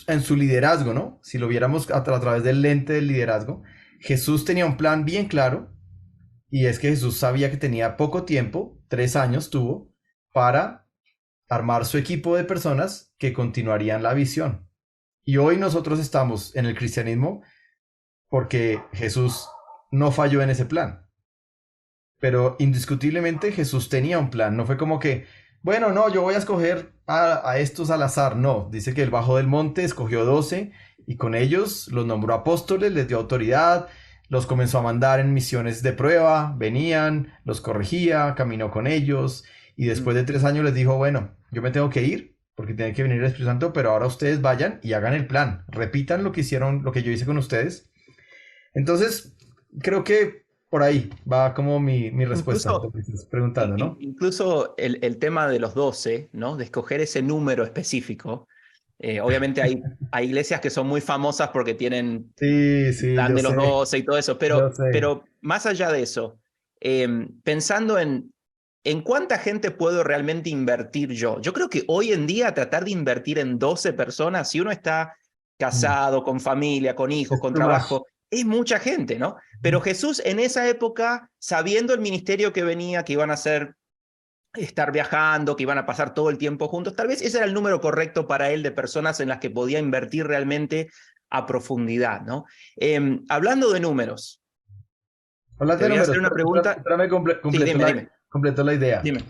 S2: en su liderazgo, ¿no? Si lo viéramos a través del lente del liderazgo, Jesús tenía un plan bien claro y es que Jesús sabía que tenía poco tiempo, 3 años tuvo, para armar su equipo de personas que continuarían la visión. Y hoy nosotros estamos en el cristianismo porque Jesús no falló en ese plan. Pero indiscutiblemente Jesús tenía un plan. No fue como que, bueno, no, yo voy a escoger a estos al azar. No, dice que él bajó del monte, escogió 12 y con ellos los nombró apóstoles, les dio autoridad, los comenzó a mandar en misiones de prueba, venían, los corregía, caminó con ellos y después de 3 años les dijo, bueno, yo me tengo que ir porque tiene que venir el Espíritu Santo, pero ahora ustedes vayan y hagan el plan, repitan lo que hicieron, lo que yo hice con ustedes. Entonces, creo que por ahí va como mi respuesta a lo
S1: Incluso,
S2: que estás preguntando, ¿no?
S1: incluso el tema de los 12, ¿no? De escoger ese número específico. Obviamente hay iglesias que son muy famosas porque tienen
S2: Sí,
S1: el
S2: sí,
S1: plan
S2: yo
S1: de los
S2: sé,
S1: 12 y todo eso,
S2: yo sé.
S1: pero más allá de eso, pensando en cuánta gente puedo realmente invertir yo. Yo creo que hoy en día tratar de invertir en 12 personas, si uno está
S2: Mm.
S1: casado, con familia, con hijos,
S2: Es
S1: con
S2: too much.
S1: trabajo, es mucha gente, ¿no? Pero Jesús en esa época, sabiendo el ministerio que venía, que iban a hacer, estar viajando, que iban a pasar todo el tiempo juntos, tal vez ese era el número correcto para él de personas en las que podía invertir realmente a profundidad, ¿no? Hablando de números,
S2: Hablas
S1: te
S2: de
S1: voy a
S2: números,
S1: hacer una pregunta.
S2: espérame,
S1: Sí, dime, dime,
S2: completo la idea.
S1: dime.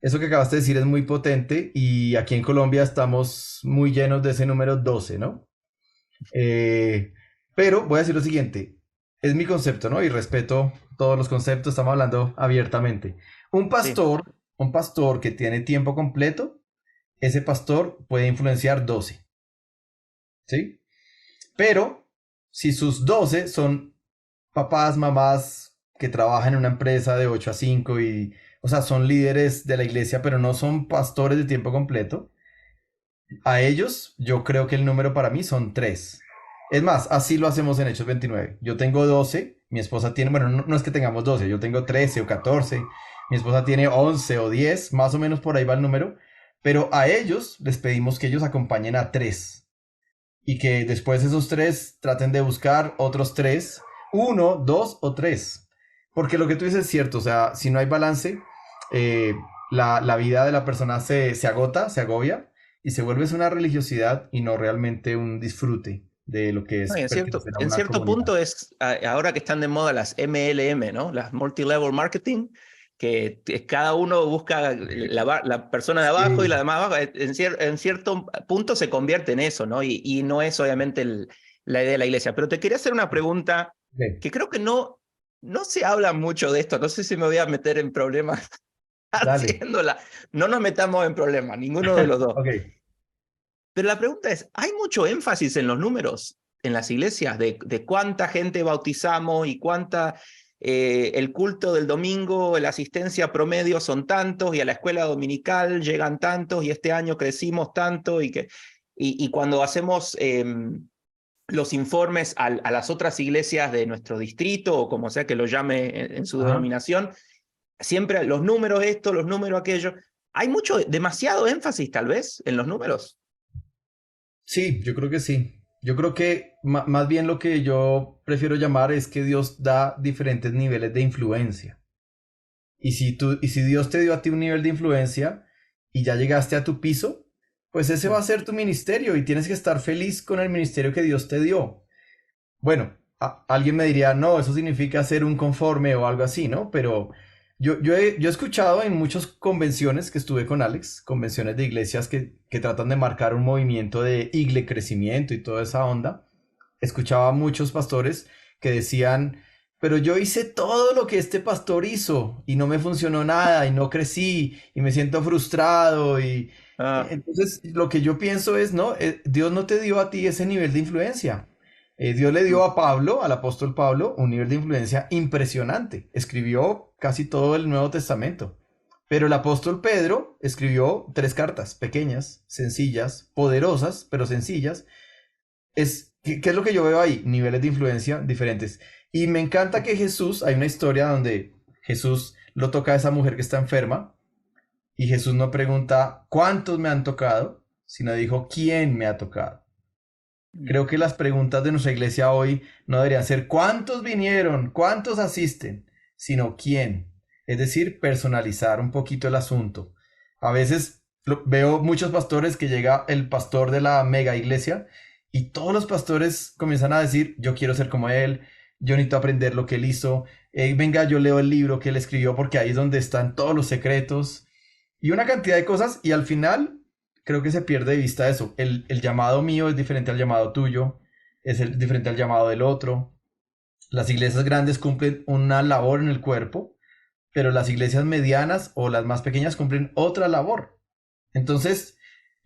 S2: Eso que acabaste de decir es muy potente y aquí en Colombia estamos muy llenos de ese número 12, ¿no? Eh, pero voy a decir lo siguiente, es mi concepto, ¿no? Y respeto todos los conceptos, estamos hablando abiertamente. Un
S1: Sí,
S2: pastor, un pastor que tiene tiempo completo, ese pastor puede influenciar 12, ¿sí? Pero si sus 12 son papás, mamás que trabajan en una empresa de 8 a 5 y, o sea, son líderes de la iglesia, pero no son pastores de tiempo completo, a ellos yo creo que el número para mí son 3. Es más, así lo hacemos en Hechos 29. Yo tengo 12, mi esposa tiene, bueno, no, no es que tengamos 12, yo tengo 13 o 14, Mi esposa tiene 11 o 10, más o menos por ahí va el número, pero a ellos les pedimos que ellos acompañen a 3 y que después esos 3 traten de buscar otros 3, uno, 2 o 3. Porque lo que tú dices es cierto, o sea, si no hay balance, eh, la vida de la persona se agota, se agobia y se vuelve una religiosidad y no realmente un disfrute de lo que
S1: No,
S2: es
S1: y
S2: pertenecer a
S1: en
S2: una
S1: cierto
S2: comunidad.
S1: punto es, ahora que están de moda las MLM, ¿no? Las Multilevel Marketing, que cada uno busca la persona de abajo y la
S2: Sí,
S1: de más abajo, en cierto punto se convierte en eso, ¿no? Y no es obviamente la idea de la iglesia. Pero te quería hacer una pregunta
S2: ok,
S1: que creo que no se habla mucho de esto, no sé si me voy a meter en problemas
S2: dale.
S1: haciéndola. No nos metamos en problemas, ninguno de los dos.
S2: Ok.
S1: Pero la pregunta es, ¿hay mucho énfasis en los números en las iglesias de cuánta gente bautizamos y cuánta, el culto del domingo, la asistencia promedio son tantos y a la escuela dominical llegan tantos y este año crecimos tanto y cuando hacemos los informes a las otras iglesias de nuestro distrito o como sea que lo llame en su
S2: Ajá.
S1: denominación, siempre los números esto, los números aquello? ¿Hay demasiado énfasis tal vez en los números?
S2: Sí, yo creo que sí. Yo creo que más bien lo que yo prefiero llamar es que Dios da diferentes niveles de influencia. Y si Dios te dio a ti un nivel de influencia y ya llegaste a tu piso, pues ese va a ser tu ministerio y tienes que estar feliz con el ministerio que Dios te dio. Bueno, alguien me diría, no, eso significa ser un conforme o algo así, ¿no? Pero yo he escuchado en muchas convenciones que estuve con Alex, convenciones de iglesias que tratan de marcar un movimiento de igle crecimiento y toda esa onda. Escuchaba a muchos pastores que decían, pero yo hice todo lo que este pastor hizo y no me funcionó nada y no crecí y me siento frustrado y
S1: Ah,
S2: entonces lo que yo pienso es, no, Dios no te dio a ti ese nivel de influencia. Dios le dio
S1: mm,
S2: a Pablo, al apóstol Pablo, un nivel de influencia impresionante. Escribió casi todo el Nuevo Testamento. Pero el apóstol Pedro escribió 3 cartas pequeñas, sencillas, poderosas, pero sencillas. ¿Qué es lo que yo veo ahí? Niveles de influencia diferentes. Y me encanta que Jesús, hay una historia donde Jesús lo toca a esa mujer que está enferma y Jesús no pregunta cuántos me han tocado, sino dijo quién me ha tocado.
S1: mm.
S2: Creo que las preguntas de nuestra iglesia hoy no deberían ser cuántos vinieron, cuántos asisten, sino quién. Es decir, personalizar un poquito el asunto. A veces veo muchos pastores que llega el pastor de la mega iglesia y todos los pastores comienzan a decir, yo quiero ser como él, yo necesito aprender lo que él hizo, venga, yo leo el libro que él escribió porque ahí es donde están todos los secretos y una cantidad de cosas y al final creo que se pierde de vista eso. El llamado mío es diferente al llamado tuyo, diferente al llamado del otro. Las iglesias grandes cumplen una labor en el cuerpo, pero las iglesias medianas o las más pequeñas cumplen otra labor. Entonces,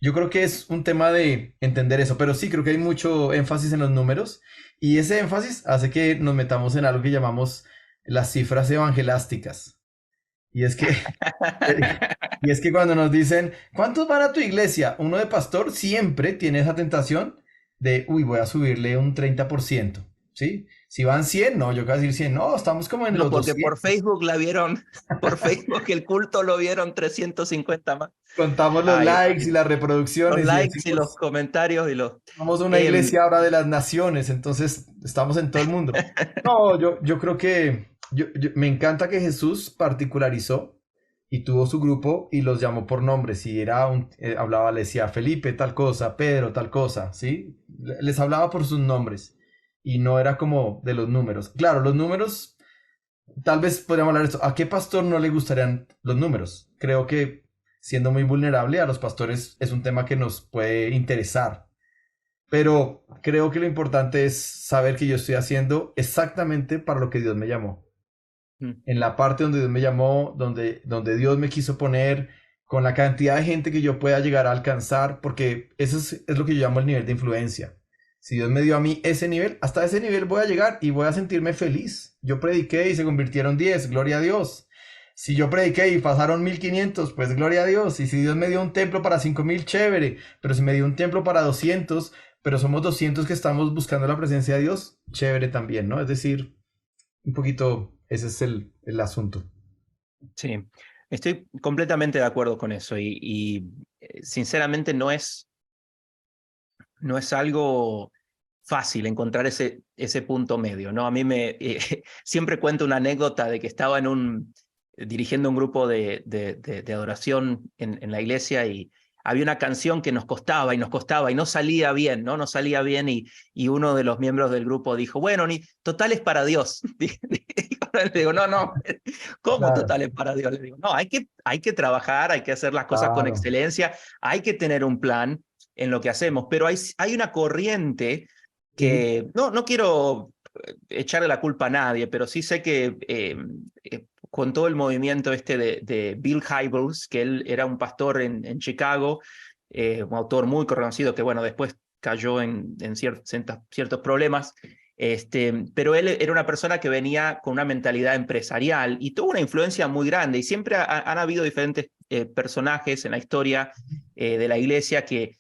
S2: yo creo que es un tema de entender eso, pero sí creo que hay mucho énfasis en los números y ese énfasis hace que nos metamos en algo que llamamos las cifras evangelásticas. Y es que y es que cuando nos dicen, ¿cuántos van a tu iglesia? Uno de pastor siempre tiene esa tentación de, uy, voy a subirle un 30%, ¿sí? Si van 100 no, yo voy a decir 100 no, estamos como en
S1: No,
S2: los
S1: porque por
S2: 200.
S1: Facebook la vieron, por Facebook el culto lo vieron 350 más.
S2: Contamos los
S1: Ay,
S2: likes y las
S1: los
S2: reproducciones y
S1: likes y los
S2: decimos,
S1: comentarios y los...
S2: somos una
S1: em,
S2: iglesia ahora de las naciones, entonces estamos en todo el mundo. No, yo creo que me encanta que Jesús particularizó y tuvo su grupo y los llamó por nombre. Si era hablaba, le decía Felipe tal cosa, Pedro tal cosa, ¿sí? Les hablaba por sus nombres y no era como de los números. Claro, los números, tal vez podríamos hablar de esto. ¿A qué pastor no le gustarían los números? Creo que siendo muy vulnerable a los pastores es un tema que nos puede interesar, pero creo que lo importante es saber que yo estoy haciendo exactamente para lo que Dios me llamó.
S1: mm,
S2: En la parte donde Dios me llamó, donde Dios me quiso poner, con la cantidad de gente que yo pueda llegar a alcanzar, porque eso es lo que yo llamo el nivel de influencia. Si Dios me dio a mí ese nivel, hasta ese nivel voy a llegar y voy a sentirme feliz. Yo prediqué y se convirtieron 10, gloria a Dios. Si yo prediqué y pasaron 1500, pues gloria a Dios. Y si Dios me dio un templo para 5000, chévere. Pero si me dio un templo para 200, pero somos 200 que estamos buscando la presencia de Dios, chévere también, ¿no? Es decir, un poquito ese es el asunto.
S1: Sí, estoy completamente de acuerdo con eso y sinceramente no es algo fácil encontrar ese punto medio, ¿no? A mí siempre cuento una anécdota de que estaba dirigiendo un grupo de adoración en la iglesia y había una canción que nos costaba y no salía bien, ¿no? No salía bien y uno de los miembros del grupo dijo, bueno, total es para Dios. Le digo, no, ¿cómo
S2: Claro,
S1: total es para Dios? Le digo, no, hay que trabajar, hay que hacer las cosas con
S2: claro.
S1: excelencia, hay que tener un plan en lo que hacemos, pero hay una corriente
S2: Sí.
S1: que no quiero echarle la culpa a nadie, pero sí sé que con todo el movimiento este de Bill Hybels, que él era un pastor en Chicago, un autor muy conocido que, bueno, después cayó en ciertos problemas, pero él era una persona que venía con una mentalidad empresarial y tuvo una influencia muy grande y siempre han habido diferentes personajes en la historia de la iglesia que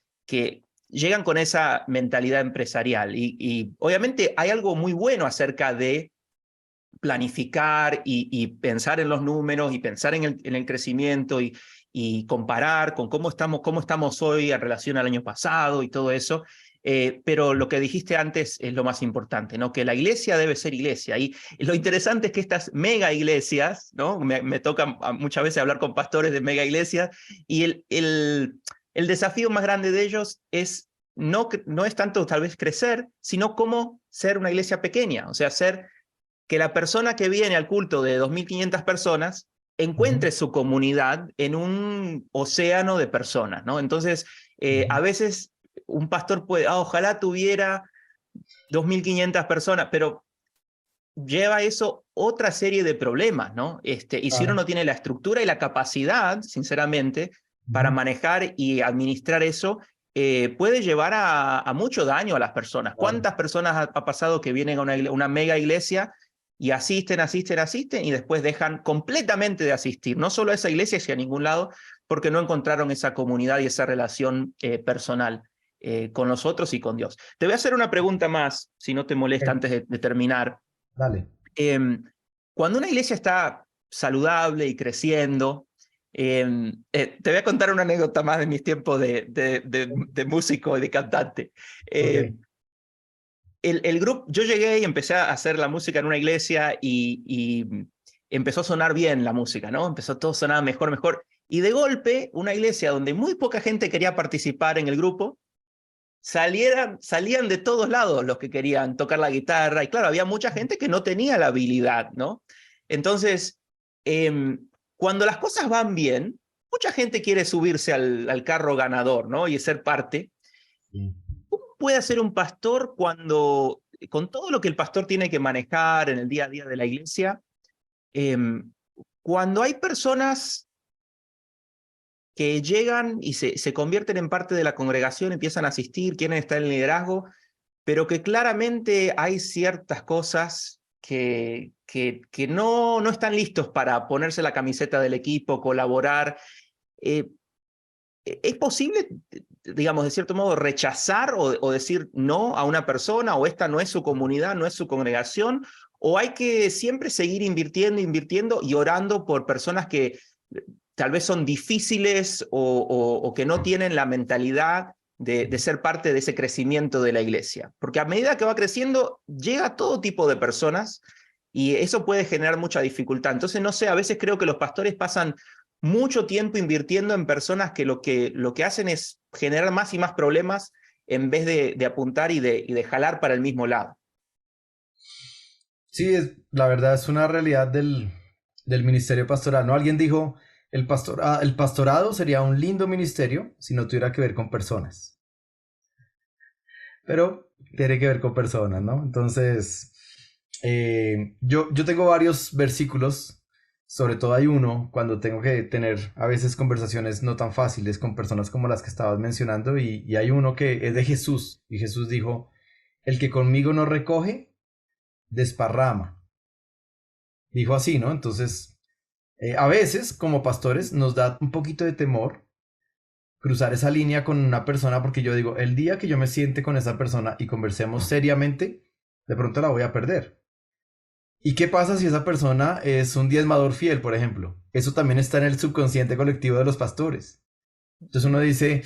S1: llegan con esa mentalidad empresarial y obviamente hay algo muy bueno acerca de planificar y pensar en los números y pensar en el crecimiento y comparar con cómo estamos hoy en relación al año pasado y todo eso. Pero lo que dijiste antes es lo más importante, ¿no? Que la iglesia debe ser iglesia. Y lo interesante es que estas mega iglesias, ¿no? Me toca muchas veces hablar con pastores de mega iglesias y el desafío más grande de ellos es no es tanto tal vez crecer, sino cómo ser una iglesia pequeña, o sea, ser que la persona que viene al culto de 2.500 personas
S2: Ujú,
S1: encuentre su comunidad en un océano de personas, ¿no? Entonces, a
S2: ujú.
S1: veces un pastor puede, ojalá tuviera 2.500 personas, pero lleva eso otra serie de problemas, ¿no? Y si uno
S2: Claro.
S1: no tiene la estructura y la capacidad, sinceramente, para
S2: Ujú.
S1: manejar y administrar eso, puede llevar a mucho daño a las personas.
S2: Claro.
S1: ¿Cuántas personas ha pasado que vienen a una mega iglesia y asisten y después dejan completamente de asistir, no solo a esa iglesia, sino a ningún lado, porque no encontraron esa comunidad y esa relación personal con los otros y con Dios? Te voy a hacer una pregunta más, si no te molesta,
S2: Ok,
S1: antes de terminar.
S2: dale.
S1: Eh, Cuando una iglesia está saludable y creciendo, te voy a contar una anécdota más de mis tiempos de músico y de cantante.
S2: Ok.
S1: Eh, el grupo, yo llegué y empecé a hacer la música en una iglesia y empezó a sonar bien la música, ¿no? Empezó todo a sonar mejor, mejor. Y de golpe, una iglesia donde muy poca gente quería participar en el grupo, salían de todos lados los que querían tocar la guitarra, y claro, había mucha gente que no tenía la habilidad, ¿no? Entonces, eh, cuando las cosas van bien, mucha gente quiere subirse al carro ganador, ¿no? Y ser parte.
S2: Sí.
S1: ¿Cómo puede hacer un pastor cuando, con todo lo que el pastor tiene que manejar en el día a día de la iglesia, eh, cuando hay personas que llegan y se convierten en parte de la congregación, empiezan a asistir, quieren estar en el liderazgo, pero que claramente hay ciertas cosas que no están listos para ponerse la camiseta del equipo, colaborar? Eh, ¿Es posible, digamos, de cierto modo, rechazar o decir no a una persona, o esta no es su comunidad, no es su congregación? ¿O hay que siempre seguir invirtiendo y orando por personas que tal vez son difíciles o que no tienen la mentalidad de ser parte de ese crecimiento de la iglesia? Porque a medida que va creciendo, llega todo tipo de personas y eso puede generar mucha dificultad. Entonces, no sé, a veces creo que los pastores pasan mucho tiempo invirtiendo en personas que lo que hacen es generar más y más problemas en vez de apuntar y de jalar para el mismo lado.
S2: Sí, la verdad es una realidad del ministerio pastoral, ¿no? Alguien dijo, el pastorado sería un lindo ministerio si no tuviera que ver con personas, pero tiene que ver con personas, ¿no? Entonces, yo tengo varios versículos, sobre todo hay uno cuando tengo que tener a veces conversaciones no tan fáciles con personas como las que estabas mencionando, y hay uno que es de Jesús, y Jesús dijo, el que conmigo no recoge, desparrama. Dijo así, ¿no? Entonces, a veces, como pastores, nos da un poquito de temor cruzar esa línea con una persona porque yo digo, el día que yo me siente con esa persona y conversemos seriamente, de pronto la voy a perder. ¿Y qué pasa si esa persona es un diezmador fiel, por ejemplo? Eso también está en el subconsciente colectivo de los pastores. Entonces uno dice,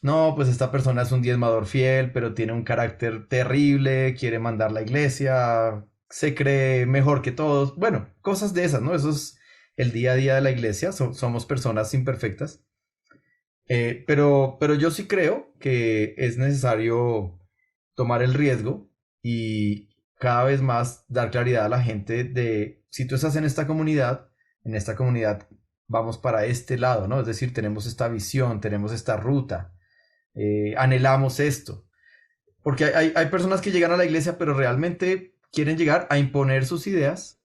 S2: no, pues esta persona es un diezmador fiel, pero tiene un carácter terrible, quiere mandar la iglesia, se cree mejor que todos. Bueno, cosas de esas, ¿no? Eso es el día a día de la iglesia, somos personas imperfectas. Pero yo sí creo que es necesario tomar el riesgo y cada vez más dar claridad a la gente de si tú estás en esta comunidad vamos para este lado, ¿no? Es decir, tenemos esta visión, tenemos esta ruta, anhelamos esto. Porque hay personas que llegan a la iglesia, pero realmente quieren llegar a imponer sus ideas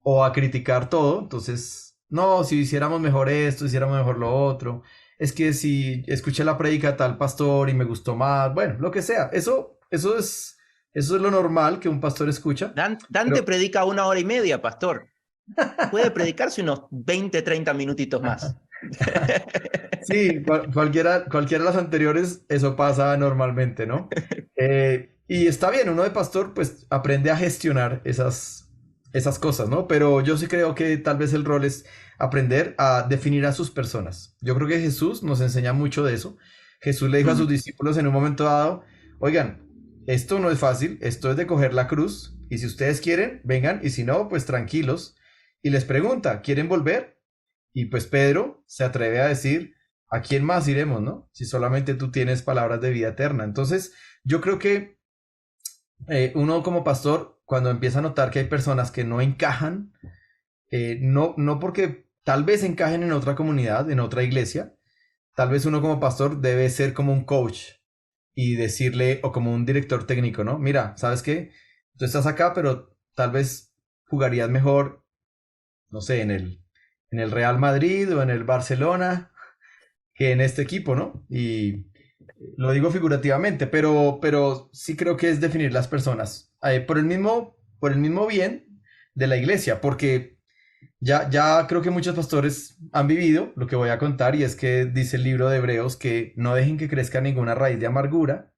S2: o a criticar todo. Entonces, no, si hiciéramos mejor esto, hiciéramos mejor lo otro. Es que si escuché la prédica de tal pastor y me gustó más, bueno, lo que sea. Eso es lo normal que un pastor escucha.
S1: Dante
S2: Pero
S1: predica 1 hora y media, pastor. Puede predicarse unos 20, 30 minutitos más.
S2: sí, cualquiera de las anteriores, eso pasa normalmente, ¿no? Y está bien, uno de pastor, pues aprende a gestionar esas cosas, ¿no? Pero yo sí creo que tal vez el rol es aprender a definir a sus personas. Yo creo que Jesús nos enseña mucho de eso. Jesús le dijo a sus discípulos en un momento dado, oigan, esto no es fácil, esto es de coger la cruz, y si ustedes quieren, vengan, y si no, pues tranquilos. Y les pregunta, ¿quieren volver? Y pues Pedro se atreve a decir, ¿a quién más iremos, no? Si solamente tú tienes palabras de vida eterna. Entonces, yo creo que uno como pastor, cuando empieza a notar que hay personas que no encajan, no porque tal vez encajen en otra comunidad, en otra iglesia, tal vez uno como pastor debe ser como un coach y decirle, o como un director técnico, ¿no? Mira, ¿sabes qué? Tú estás acá, pero tal vez jugarías mejor, no sé, en el Real Madrid o en el Barcelona que en este equipo, ¿no? Y lo digo figurativamente, pero sí creo que es definir las personas por el mismo bien de la iglesia, porque ya creo que muchos pastores han vivido lo que voy a contar y es que dice el libro de Hebreos que no dejen que crezca ninguna raíz de amargura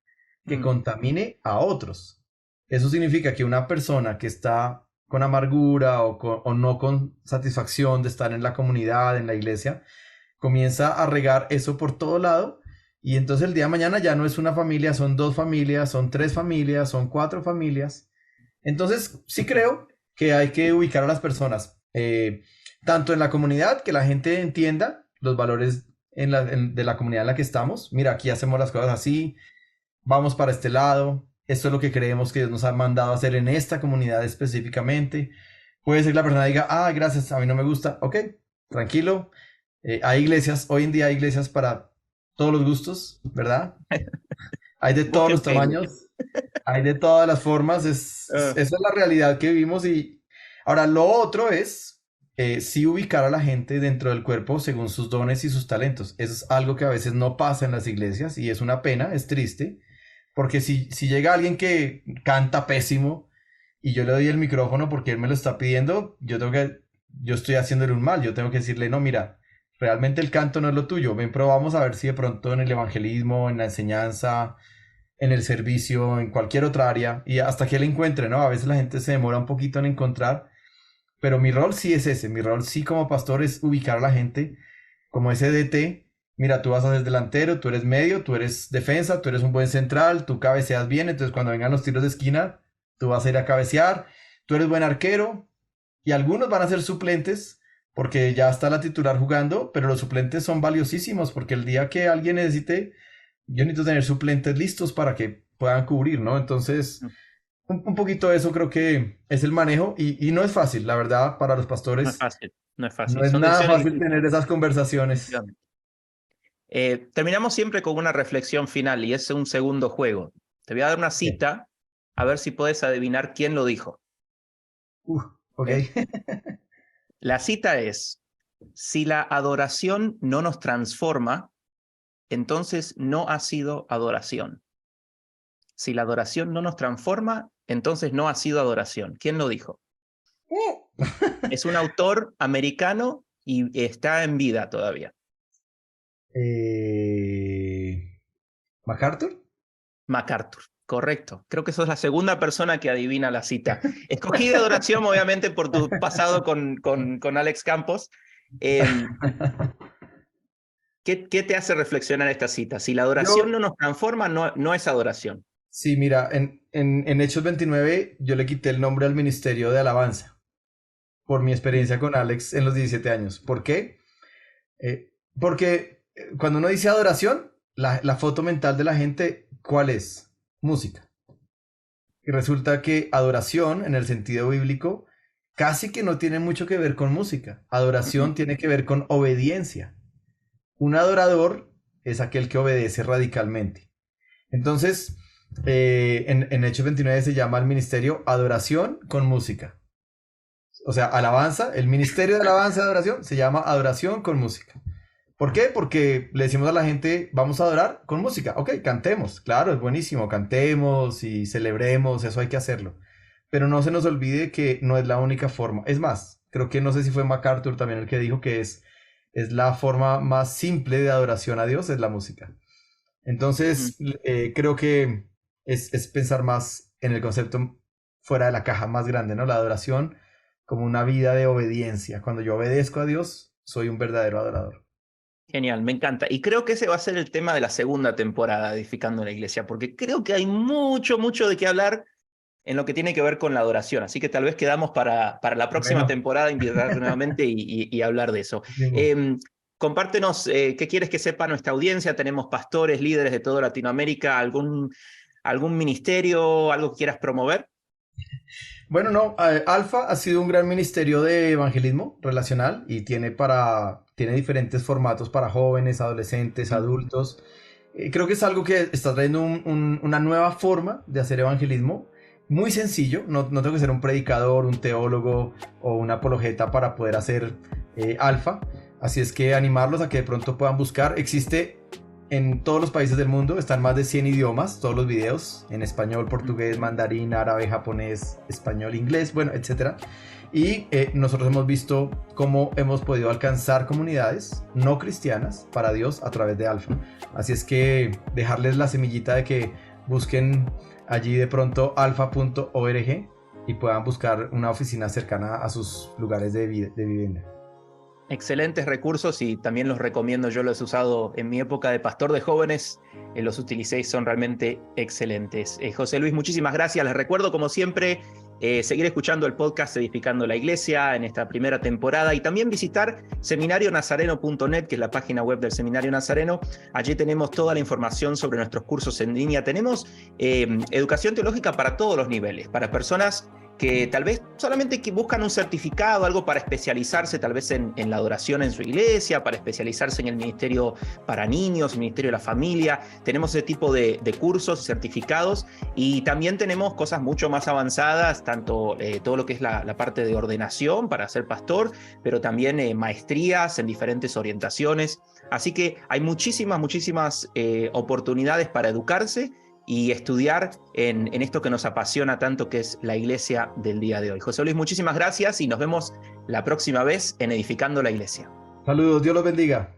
S2: que
S1: Mm.
S2: contamine a otros. Eso significa que una persona que está con amargura o no con satisfacción de estar en la comunidad, en la iglesia, comienza a regar eso por todo lado y entonces el día de mañana ya no es una familia, son dos familias, son tres familias, son cuatro familias. Entonces sí creo que hay que ubicar a las personas, tanto en la comunidad, que la gente entienda los valores de la comunidad en la que estamos. Mira, aquí hacemos las cosas así, vamos para este lado, esto es lo que creemos que Dios nos ha mandado a hacer en esta comunidad específicamente. Puede ser que la persona diga, ah, gracias, a mí no me gusta, ok, tranquilo, hay iglesias, hoy en día hay iglesias para todos los gustos, ¿verdad? Hay de todos
S1: Busquen
S2: los
S1: Facebook.
S2: tamaños, hay de todas las formas,
S1: Ah,
S2: esa es la realidad que vivimos y ahora lo otro es sí ubicar a la gente dentro del cuerpo según sus dones y sus talentos. Eso es algo que a veces no pasa en las iglesias y es una pena, es triste, porque si llega alguien que canta pésimo y yo le doy el micrófono porque él me lo está pidiendo, yo estoy haciéndole un mal, yo tengo que decirle, no, mira, realmente el canto no es lo tuyo, ven, probamos a ver si de pronto en el evangelismo, en la enseñanza, en el servicio, en cualquier otra área, y hasta que él encuentre, ¿no? A veces la gente se demora un poquito en encontrar, pero mi rol sí es ese, mi rol sí como pastor es ubicar a la gente como ese DT. Mira, tú vas a ser delantero, tú eres medio, tú eres defensa, tú eres un buen central, tú cabeceas bien, entonces cuando vengan los tiros de esquina, tú vas a ir a cabecear, tú eres buen arquero, y algunos van a ser suplentes porque ya está la titular jugando, pero los suplentes son valiosísimos porque el día que alguien necesite, yo necesito tener suplentes listos para que puedan cubrir, ¿no? Entonces, un poquito de eso creo que es el manejo y no es fácil, la verdad, para los
S1: no es
S2: pastores
S1: fácil, no es
S2: no
S1: fácil.
S2: es
S1: Son
S2: nada
S1: decisiones
S2: fácil
S1: difíciles,
S2: tener esas conversaciones.
S1: definitivamente. Terminamos siempre con una reflexión final y es un segundo juego. Te voy a dar una
S2: Sí.
S1: cita a ver si puedes adivinar quién lo dijo.
S2: Ok.
S1: ¿Ok? La cita es, si la adoración no nos transforma, entonces no ha sido adoración. Si la adoración no nos transforma, entonces no ha sido adoración. ¿Quién lo dijo? Es un autor americano y está en vida todavía.
S2: ¿MacArthur?
S1: MacArthur. Correcto. Creo que sos la segunda persona que adivina la cita. Escogí de adoración, obviamente, por tu pasado con Alex Campos. ¿Qué te hace reflexionar esta cita? Si la adoración no nos transforma, no es adoración.
S2: Sí, mira, en Hechos 29 yo le quité el nombre al ministerio de alabanza por mi experiencia con Alex en los 17 años. ¿Por qué? Porque cuando uno dice adoración, la foto mental de la gente, ¿cuál es? Música. Y resulta que adoración, en el sentido bíblico, casi que no tiene mucho que ver con música. Adoración tiene que ver con obediencia. Un adorador es aquel que obedece radicalmente. Entonces, en Hechos 29 se llama el ministerio adoración con música. O sea, alabanza, el ministerio de alabanza y adoración se llama adoración con música. ¿Por qué? Porque le decimos a la gente, vamos a adorar con música. Ok, cantemos, claro, es buenísimo, cantemos y celebremos, eso hay que hacerlo. Pero no se nos olvide que no es la única forma. Es más, creo que no sé si fue MacArthur también el que dijo que es la forma más simple de adoración a Dios, es la música. Entonces, creo que es pensar más en el concepto fuera de la caja, más grande, ¿no? La adoración como una vida de obediencia. Cuando yo obedezco a Dios, soy un verdadero adorador.
S1: Genial, me encanta. Y creo que ese va a ser el tema de la segunda temporada de Edificando la Iglesia, porque creo que hay mucho de qué hablar en lo que tiene que ver con la adoración. Así que tal vez quedamos para la próxima temporada invitarte nuevamente y hablar de eso. Compártenos qué quieres que sepa nuestra audiencia. Tenemos pastores, líderes de toda Latinoamérica, algún ministerio, algo que quieras promover.
S2: Bueno, no, Alfa ha sido un gran ministerio de evangelismo relacional y tiene diferentes formatos para jóvenes, adolescentes, adultos. Creo que es algo que está trayendo una nueva forma de hacer evangelismo. Muy sencillo, no tengo que ser un predicador, un teólogo o un apologeta para poder hacer Alfa. Así es que animarlos a que de pronto puedan buscar. Existe en todos los países del mundo, están más de 100 idiomas, todos los videos, en español, portugués, mandarín, árabe, japonés, español, inglés, bueno, etc. Y nosotros hemos visto cómo hemos podido alcanzar comunidades no cristianas para Dios a través de Alfa. Así es que dejarles la semillita de que busquen allí de pronto alfa.org y puedan buscar una oficina cercana a sus lugares de vivienda.
S1: Excelentes recursos y también los recomiendo. Yo los he usado en mi época de pastor de jóvenes, los utilicé y son realmente excelentes. José Luis, muchísimas gracias. Les recuerdo, como siempre, seguir escuchando el podcast Edificando la Iglesia en esta primera temporada y también visitar seminarionazareno.net, que es la página web del Seminario Nazareno. Allí tenemos toda la información sobre nuestros cursos en línea. Tenemos educación teológica para todos los niveles, para personas que tal vez solamente que buscan un certificado, algo para especializarse tal vez en la adoración en su iglesia, para especializarse en el ministerio para niños, el ministerio de la familia. Tenemos ese tipo de cursos, certificados, y también tenemos cosas mucho más avanzadas, tanto todo lo que es la parte de ordenación para ser pastor, pero también maestrías en diferentes orientaciones. Así que hay muchísimas oportunidades para educarse y estudiar en esto que nos apasiona tanto, que es la iglesia del día de hoy. José Luis, muchísimas gracias y nos vemos la próxima vez en Edificando la Iglesia.
S2: Saludos, Dios los bendiga.